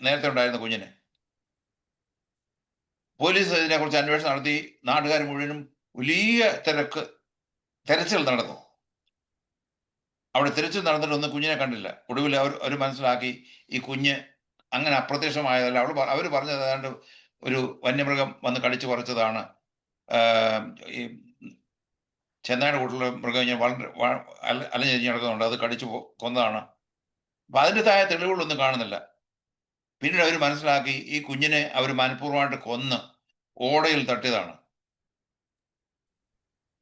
നേരത്തെ ഉണ്ടായിരുന്ന കുഞ്ഞിനെ പോലീസ് ഇതിനെക്കുറിച്ച് അന്വേഷണം നടത്തി. നാട്ടുകാർ മുഴുവനും വലിയ തെരച്ചിൽ നടന്നു. അവിടെ തിരച്ചിൽ നടന്നിട്ടൊന്നും കുഞ്ഞിനെ കണ്ടില്ല. ഒടുവിൽ അവർ മനസ്സിലാക്കി ഈ കുഞ്ഞ് അങ്ങനെ അപ്രത്യക്ഷമായതല്ല. അവർ പറഞ്ഞത് ഏതാണ്ട് ഒരു വന്യമൃഗം വന്ന് കടിച്ചു കുറച്ചതാണ്. ഈ ചെന്നായുടെ കൂട്ടിലുള്ള മൃഗം ഞാൻ അലഞ്ഞിരിഞ്ഞ് നടക്കുന്നുണ്ട്, അത് കടിച്ചു കൊന്നതാണ്. അപ്പം അതിൻ്റെതായ തെളിവുകളൊന്നും കാണുന്നില്ല. പിന്നീട് അവർ മനസ്സിലാക്കി ഈ കുഞ്ഞിനെ അവർ മനഃപൂർവ്വമായിട്ട് കൊന്ന് ഓടയിൽ തട്ടിയതാണ്.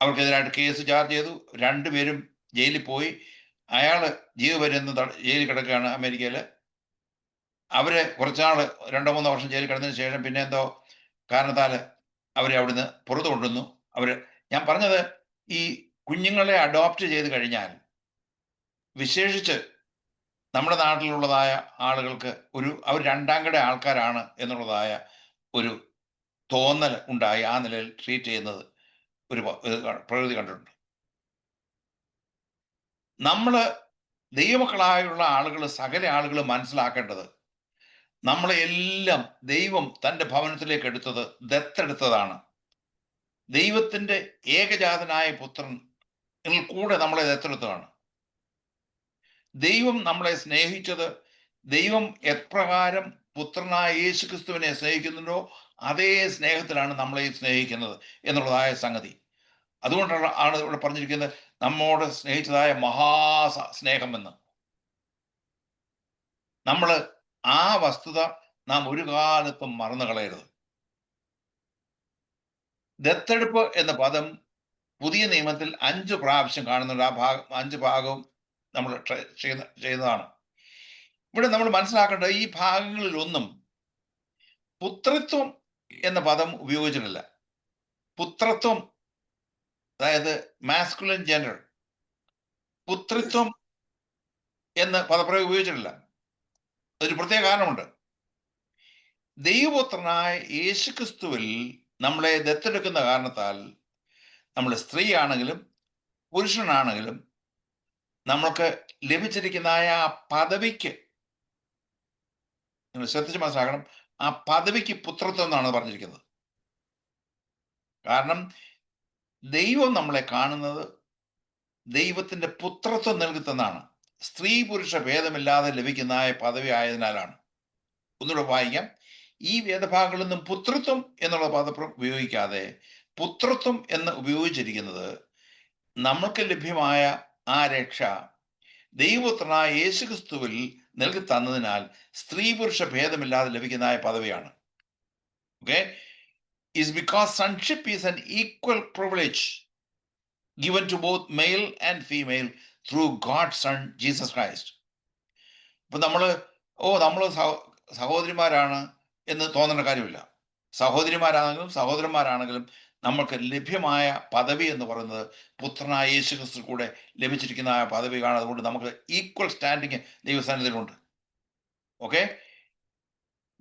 അവർക്കെതിരായിട്ട് കേസ് ചാർജ് ചെയ്തു. 2 പേരും ജയിലിൽ പോയി. അയാൾ ജീവപര്യന്തം ജയിലിൽ കിടക്കുകയാണ് അമേരിക്കയിൽ. അവര് കുറച്ചാൾ 2-3 വർഷം ജയിലിൽ കിടന്നതിന് ശേഷം പിന്നെ എന്തോ കാരണത്താൽ അവരെ അവിടുന്ന് പുറത്തു കൊണ്ടുവന്നു. ഞാൻ പറഞ്ഞത്, ഈ കുഞ്ഞുങ്ങളെ അഡോപ്റ്റ് ചെയ്ത് കഴിഞ്ഞാൽ, വിശേഷിച്ച് നമ്മുടെ നാട്ടിലുള്ളതായ ആളുകൾക്ക് അവർ രണ്ടാംകിട ആൾക്കാരാണ് എന്നുള്ളതായ ഒരു തോന്നൽ ഉണ്ടായി. ആ നിലയിൽ ട്രീറ്റ് ചെയ്യുന്നത് ഒരു പ്രകൃതി കണ്ടിട്ടുണ്ട്. നമ്മൾ ദൈവമക്കളായുള്ള ആളുകൾ, സകല ആളുകൾ മനസ്സിലാക്കേണ്ടത്, നമ്മളെ എല്ലാം ദൈവം തൻ്റെ ഭവനത്തിലേക്ക് എടുത്തത് ദത്തെടുത്തതാണ്. ദൈവത്തിൻ്റെ ഏകജാതനായ പുത്രൻ കൂടെ നമ്മളെ ദത്തെടുത്തതാണ്. ദൈവം നമ്മളെ സ്നേഹിച്ചത്, ദൈവം എപ്രകാരം പുത്രനായ യേശുക്രിസ്തുവിനെ സ്നേഹിക്കുന്നുണ്ടോ അതേ സ്നേഹത്തിലാണ് നമ്മളെ സ്നേഹിക്കുന്നത് എന്നുള്ളതായ സംഗതി. അതുകൊണ്ടാണ് ഇവിടെ പറഞ്ഞിരിക്കുന്നത് നമ്മോട് സ്നേഹിച്ചതായ സ്നേഹമെന്ന്. നമ്മൾ ആ വസ്തുത നാം ഒരു കാലത്തും മറന്നു കളയരുത്. ദത്തെടുപ്പ് എന്ന പദം പുതിയ നിയമത്തിൽ 5 പ്രാവശ്യം കാണുന്നുണ്ട്. ആ ഭാഗം 5 ഭാഗവും നമ്മൾ ചെയ്യുന്നതാണ്. ഇവിടെ നമ്മൾ മനസ്സിലാക്കേണ്ടത് ഈ ഭാഗങ്ങളിലൊന്നും പുത്രത്വം എന്ന പദം ഉപയോഗിച്ചിട്ടില്ല. പുത്രത്വം, അതായത് മാസ്കുലിൻ ജെൻഡർ, പുത്രത്വം എന്ന് പദപ്രയോഗം ഉപയോഗിച്ചിട്ടില്ല. ഒരു പ്രത്യേക കാരണമുണ്ട്. ദൈവപുത്രനായ യേശുക്രിസ്തുവിൽ നമ്മളെ ദത്തെടുക്കുന്ന കാരണത്താൽ നമ്മൾ സ്ത്രീ ആണെങ്കിലും പുരുഷനാണെങ്കിലും നമ്മൾക്ക് ലഭിച്ചിരിക്കുന്ന ആ പദവിക്ക്, നിങ്ങൾ ശ്രദ്ധിച്ച് മനസ്സിലാക്കണം, ആ പദവിക്ക് പുത്രത്വം എന്നാണ് പറഞ്ഞിരിക്കുന്നത്. കാരണം ദൈവം നമ്മളെ കാണുന്നത് ദൈവത്തിന്റെ പുത്രത്വം നൽകുന്നതാണ്. സ്ത്രീ പുരുഷ ഭേദമില്ലാതെ ലഭിക്കുന്ന പദവി ആയതിനാലാണ്. ഒന്നുകൂടെ വായിക്കാം. ഈ വേദഭാഗങ്ങളിലൊന്നും പുത്രത്വം എന്നുള്ള പദം ഉപയോഗിക്കാതെ പുത്രത്വം എന്ന് ഉപയോഗിച്ചിരിക്കുന്നത് നമ്മൾക്ക് ലഭ്യമായ ആ രക്ഷ ദൈവപുത്രനായ യേശുക്രിസ്തുവിൽ നൽകി തന്നതിനാൽ സ്ത്രീ പുരുഷ ഭേദമില്ലാതെ ലഭിക്കുന്ന പദവിയാണ്. Okay, is because sonship is an equal privilege given to both male and female through God's Son Jesus Christ. ഇപ്പൊ നമ്മൾ സഹോദരിമാരാണ് എന്ന് തോന്നേണ്ട കാര്യമില്ല. സഹോദരിമാരാണെങ്കിലും സഹോദരന്മാരാണെങ്കിലും നമ്മൾക്ക് ലഭ്യമായ പദവി എന്ന് പറയുന്നത് പുത്രനായ യേശുക്രിസ്തു കൂടെ ലഭിച്ചിരിക്കുന്ന ആ പദവിയാണ്. അതുകൊണ്ട് നമുക്ക് ഈക്വൽ സ്റ്റാൻഡിങ് ദൈവസ്ഥാനത്തിലുണ്ട്. ഓക്കെ,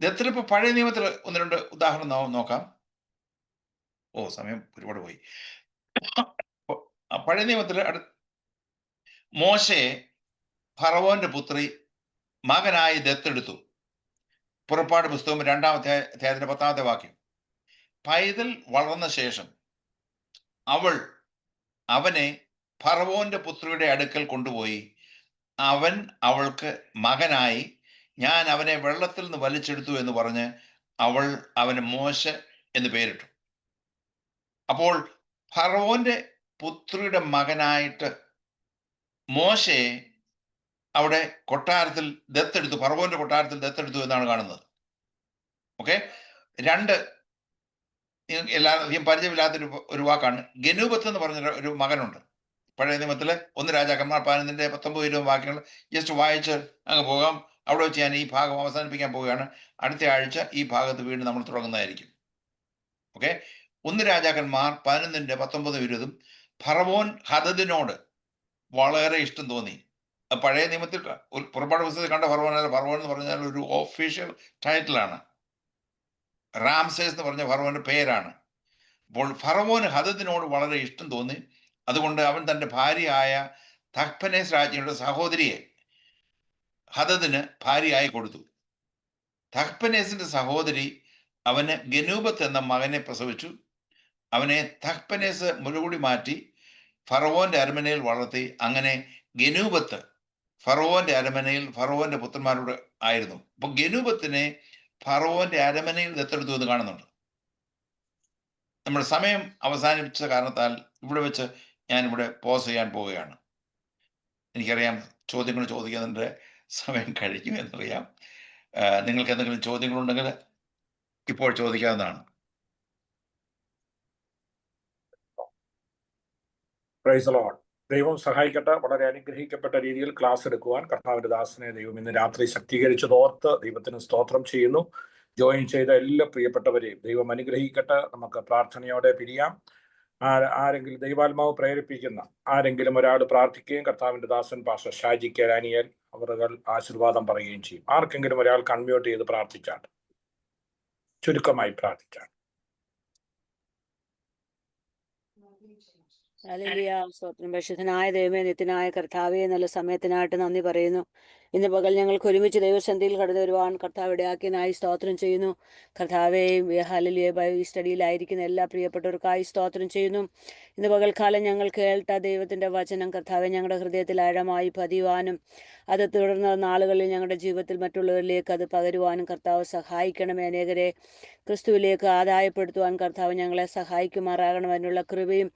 ദത്തിലിപ്പോൾ പഴയ നിയമത്തിൽ 1-2 ഉദാഹരണം നോക്കാം. സമയം ഒരുപാട് പോയി. പഴയ നിയമത്തിൽ മോശയെ ഫറവോന്റെ പുത്രി മകനായി ദത്തെടുത്തു. പുറപ്പാട് പുസ്തകം 2-ാമത്തെ അധ്യായത്തിന്റെ 10-ാമത്തെ വാക്യം. പൈതൽ വളർന്ന ശേഷം അവനെ ഫറവോന്റെ പുത്രിയുടെ അടുക്കൽ കൊണ്ടുപോയി അവൻ അവൾക്ക് മകനായി, ഞാൻ അവനെ വെള്ളത്തിൽ നിന്ന് വലിച്ചെടുത്തു എന്ന് പറഞ്ഞ് അവന് മോശ എന്ന് പേരിട്ടു. അപ്പോൾ ഫറവോന്റെ പുത്രിയുടെ മകനായിട്ട് മോശയെ അവിടെ കൊട്ടാരത്തിൽ ദത്തെടുത്തു, ഫറവോന്റെ കൊട്ടാരത്തിൽ ദത്തെടുത്തു എന്നാണ് കാണുന്നത്. ഓക്കെ, 2 എല്ലാവർക്കും പരിചയമില്ലാത്തൊരു വാക്കാണ്. ഗനൂബത്ത് എന്ന് പറഞ്ഞ ഒരു മകനുണ്ട് പഴയ നിയമത്തില്. 1 രാജാക്കന്മാർ 11-19 വാക്യങ്ങൾ ജസ്റ്റ് വായിച്ച് അങ്ങ് പോകാം. അവിടെ വെച്ച് ഞാൻ ഈ ഭാഗം അവസാനിപ്പിക്കാൻ പോവുകയാണ്. അടുത്ത ആഴ്ച ഈ ഭാഗത്ത് വീണ്ടും നമ്മൾ തുടങ്ങുന്നതായിരിക്കും. ഓക്കെ, 1 രാജാക്കന്മാർ 11-19 ഫറവോൻ ഹദദിനോട് വളരെ ഇഷ്ടം തോന്നി. പഴയ നിയമത്തിൽ പുറപ്പാട് പുസ്തകത്തിൽ കണ്ട ഫറവോൻ എന്ന് പറഞ്ഞാൽ ഒരു ഒഫീഷ്യൽ ടൈറ്റിലാണ്. റാംസേസ് എന്ന് പറഞ്ഞ ഫറവോന്റെ പേരാണ്. അപ്പോൾ ഫറവോന് ഹദദിനോട് വളരെ ഇഷ്ടം തോന്നി. അതുകൊണ്ട് അവൻ തൻ്റെ ഭാര്യയായ തഹ്പനേസ് രാജ്ഞിയുടെ സഹോദരിയെ ഹദദിന് ഭാര്യയായി കൊടുത്തു. തഹ്പനേസിന്റെ സഹോദരി അവന് ഗനൂബത്ത് എന്ന മകനെ പ്രസവിച്ചു. അവനെ തഹ്പനേസ് മുലകുടി മാറ്റി ഫറവോന്റെ അരമനയിൽ വളർത്തി. അങ്ങനെ ഗനൂബത്ത് ഫറവോന്റെ അരമനയിൽ ഫറവോന്റെ പുത്രന്മാരോട് ആയിരുന്നു. അപ്പൊ ഗനൂബത്തിനെ ഫറവോന്റെ അരമനയിൽ ദത്തെടുത്തു എന്ന് കാണുന്നുണ്ട്. നമ്മുടെ സമയം അവസാനിപ്പിച്ച കാരണത്താൽ ഇവിടെ വെച്ച് ഞാൻ ഇവിടെ പോസ് ചെയ്യാൻ പോവുകയാണ്. എനിക്കറിയാം ചോദ്യങ്ങൾ ചോദിക്കുന്നതിൻ്റെ സമയം കഴിഞ്ഞു എന്നറിയാം. നിങ്ങൾക്ക് എന്തെങ്കിലും ചോദ്യങ്ങളുണ്ടെങ്കിൽ ഇപ്പോൾ ചോദിക്കാവുന്നതാണ്. Praise the Lord. ദൈവം സഹായിക്കട്ടെ. വളരെ അനുഗ്രഹിക്കപ്പെട്ട രീതിയിൽ ക്ലാസ് എടുക്കുവാൻ കർത്താവിന്റെ ദാസനെ ദൈവം ഇന്ന് രാത്രി ശക്തീകരിച്ചതോർത്ത് ദൈവത്തിന് സ്തോത്രം ചെയ്യുന്നു. ജോയിൻ ചെയ്ത എല്ലാ പ്രിയപ്പെട്ടവരെയും ദൈവം അനുഗ്രഹിക്കട്ടെ. നമുക്ക് പ്രാർത്ഥനയോടെ പിരിയാം. ആരെങ്കിലും ദൈവാത്മാവ് പ്രേരിപ്പിക്കുന്ന ആരെങ്കിലും ഒരാൾ പ്രാർത്ഥിക്കുകയും കർത്താവിന്റെ ദാസൻ പാസ്റ്റർ ഷാജി കെരാനിയൽ അവർ ആശീർവാദം പറയുകയും ചെയ്യും. ആർക്കെങ്കിലും ഒരാൾക്ക് അൺമ്യൂട്ട് ചെയ്ത് പ്രാർത്ഥിച്ചാൽ, ചുരുക്കമായി പ്രാർത്ഥിച്ചാൽ. ഹല്ലേലൂയ. സ്തോത്രം. പരിശുദ്ധനായ ദൈവമേ, നിത്യനായ കർത്താവേ, നല്ല സമയത്തിനായിട്ട് നന്ദി പറയുന്നു. ഇന്ന് പകൽ ഞങ്ങൾക്ക് ഒരുമിച്ച് ദൈവസന്നിധിയിൽ കടന്നു വരുവാൻ കർത്താവ് ഇടയാക്കിയതിനായി സ്തോത്രം ചെയ്യുന്നു. കർത്താവേ, ഹല്ലേലൂയ ബൈബിൾ സ്റ്റഡിയിലായിരിക്കുന്ന എല്ലാ പ്രിയപ്പെട്ടവർക്കായി സ്തോത്രം ചെയ്യുന്നു. ഇന്ന് പകൽക്കാലം ഞങ്ങൾ കേട്ട ദൈവത്തിൻ്റെ വചനം കർത്താവെ ഞങ്ങളുടെ ഹൃദയത്തിൽ ആഴമായി പതിയുവാനും അത് തുടർന്ന നാളുകളിൽ ഞങ്ങളുടെ ജീവിതത്തിൽ മറ്റുള്ളവരിലേക്ക് അത് പകരുവാനും കർത്താവ് സഹായിക്കണമേ. അനേകരെ ക്രിസ്തുവിലേക്ക് ആദായപ്പെടുത്തുവാൻ കർത്താവ് ഞങ്ങളെ സഹായിക്കുമാറാകണം. അതിനുള്ള കൃപയും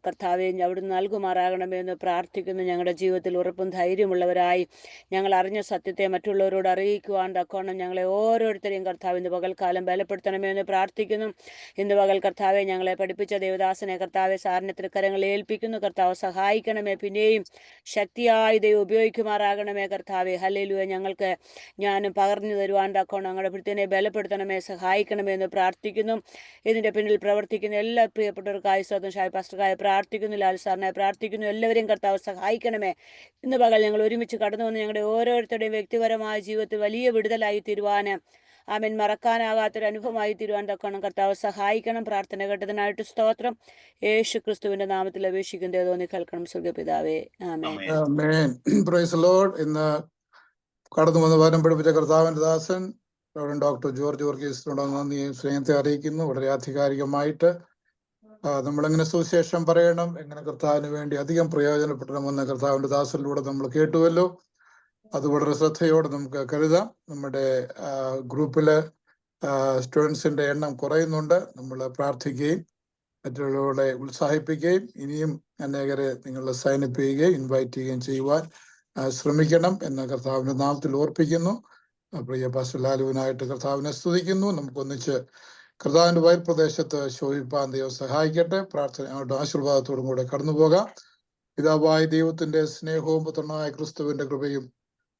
കർത്താവെ അവിടുന്ന് നൽകുമാറാകണമേ എന്ന് പ്രാർത്ഥിക്കുന്നു. ഞങ്ങളുടെ ജീവിതത്തിൽ ഉറപ്പും ധൈര്യമുള്ളവരായി ഞങ്ങൾ അറിഞ്ഞ സത്യത്തെ മറ്റുള്ളവരോട് അറിയിക്കുവാൻ തക്കവണ്ണം ഞങ്ങളെ ഓരോരുത്തരെയും കർത്താവ് ഇന്ന് പകൽക്കാലം ബലപ്പെടുത്തണമേ എന്ന് പ്രാർത്ഥിക്കുന്നു. ഇന്ന് പകൽ കർത്താവെ ഞങ്ങളെ പഠിപ്പിച്ച ദേവദാസനെ കർത്താവെ സാറിന്റെ തൃക്കരങ്ങളിൽ ഏൽപ്പിക്കുന്നു. കർത്താവ് സഹായിക്കണമേ, പിന്നെയും ശക്തിയായി ദൈവം ഉപയോഗിക്കുമാറാകണമേ കർത്താവെ. ഹല്ലേലൂയ. ഞങ്ങൾക്ക് ഞാനും പകർന്നു തരുവാൻ തക്കവണ്ണം ഞങ്ങളുടെ ഭൃത്യനെ ബലപ്പെടുത്തണമേ, സഹായിക്കണമേ എന്ന് പ്രാർത്ഥിക്കുന്നു. ഇതിന്റെ പിന്നിൽ പ്രവർത്തിക്കുന്ന എല്ലാ പ്രിയപ്പെട്ടവർക്കായി സ്വന്തം ഷായ് പാസ്റ്റർക്കായി പ്രാർത്ഥിക്കുന്നു, ലാൽ സാറിനായി പ്രാർത്ഥിക്കുന്നു. എല്ലാവരെയും കർത്താവ് സഹായിക്കണമേ. ഇന്ന് പകൽ ഞങ്ങൾ ഒരുമിച്ച് കടന്നു വന്ന് ഞങ്ങളുടെ ഓരോരുത്തരുടെയും വ്യക്തിപരമായ ജീവിതത്തിൽ വലിയ വിടുതലായി തീരുവാൻ, ആമേൻ, മറക്കാനാകാത്തൊരു അനുഭവമായി തീരുവാൻ തക്കണം കർത്താവ് സഹായിക്കണം. പ്രാർത്ഥന കേട്ടതിനായിട്ട് സ്തോത്രം. യേശു ക്രിസ്തുവിന്റെ നാമത്തിൽ അപേക്ഷിക്കുന്നത് തോന്നി കേൾക്കണം സ്വർഗ്ഗപിതാവേ. ആമേൻ. ആമേൻ. Praise the Lord. ഇന്ന് കടന്നു വന്ന് വചനം പഠിപ്പിച്ച കർത്താവിന്റെ ദാസൻ ഡോക്ടർ ജോർജ് വർഗീസിനോട് നന്ദിയും സ്നേഹത്തെ അറിയിക്കുന്നു. വളരെ ആധികാരികമായിട്ട് നമ്മളെങ്ങനെ സുവിശേഷം പറയണം, എങ്ങനെ കർത്താവിന് വേണ്ടി അധികം പ്രയോജനപ്പെടണമെന്ന് കർത്താവിന്റെ ദാസനിലൂടെ നമ്മൾ കേട്ടുവല്ലോ. അത് വളരെ ശ്രദ്ധയോടെ നമുക്ക് കരുതാം. നമ്മുടെ ഗ്രൂപ്പില് സ്റ്റുഡൻസിന്റെ എണ്ണം കുറയുന്നുണ്ട്. നമ്മൾ പ്രാർത്ഥിക്കുകയും മറ്റുള്ളവരെ ഉത്സാഹിപ്പിക്കുകയും ഇനിയും അനേകരെ നിങ്ങൾ സൈനപ്പ് ചെയ്യുകയും ഇൻവൈറ്റ് ചെയ്യുകയും ചെയ്യുവാൻ ശ്രമിക്കണം എന്ന് കർത്താവിന്റെ നാമത്തിൽ ഓർപ്പിക്കുന്നു. പ്രിയ പാസ്റ്റർ ലാലുവിനായിട്ട് കർത്താവിനെ സ്തുതിക്കുന്നു. നമുക്കൊന്നിച്ച് കർത്താവിന്റെ വയൽ പ്രദേശത്ത് ശോഭിപ്പാൻ ദൈവം സഹായിക്കട്ടെ. പ്രാർത്ഥനയോടെ ആശീർവാദത്തോടും കൂടെ കടന്നു പോകാം. പിതാവായ ദൈവത്തിന്റെ സ്നേഹവും പുത്രനായ ക്രിസ്തുവിന്റെ കൃപയും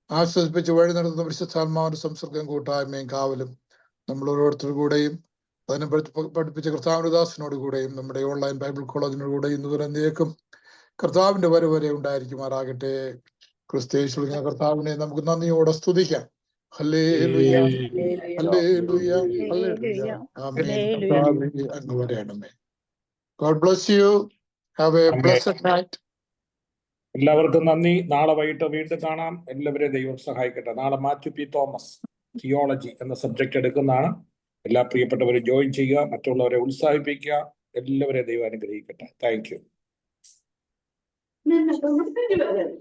ആശ്വസിപ്പിച്ച് വഴി നടത്തുന്ന വിശുദ്ധാത്മാവിന്റെ സംസർഗം കൂട്ടായ്മയും കാവലും നമ്മൾ ഓരോരുത്തരുടെ കൂടെയും അതിനെ പഠിപ്പിച്ച കർത്താവിന്റെ ദാസനോട് കൂടെയും നമ്മുടെ ഓൺലൈൻ ബൈബിൾ കോളേജിനോട് കൂടെയും ഇന്ന് വരെന്നേക്കും കർത്താവിന്റെ വരെ ഉണ്ടായിരിക്കുമാറാകട്ടെ. ക്രിസ്തയേശുവിൽ കർത്താവിനെ നമുക്ക് നന്ദിയോടെ സ്തുതിക്കാം. ഹല്ലേലൂയ, ഹല്ലേലൂയ, ഹല്ലേലൂയ. ആമേൻ. കർത്താവേ അങ്ങ് വരണമേ. God bless you. Have a blessed night. എല്ലാവർക്കും നന്ദി. നാളെ വൈകിട്ട് വീണ്ടും കാണാം. എല്ലാവരെയും ദൈവം സഹായിക്കട്ടെ. നാളെ മാത്യു പി തോമസ് തിയോളജി എന്ന സബ്ജക്ട് എടുക്കുന്നതാണ്. എല്ലാ പ്രിയപ്പെട്ടവരും ജോയിൻ ചെയ്യുക, മറ്റുള്ളവരെ ഉത്സാഹിപ്പിക്കുക. എല്ലാവരെയും ദൈവം അനുഗ്രഹിക്കട്ടെ. Thank you.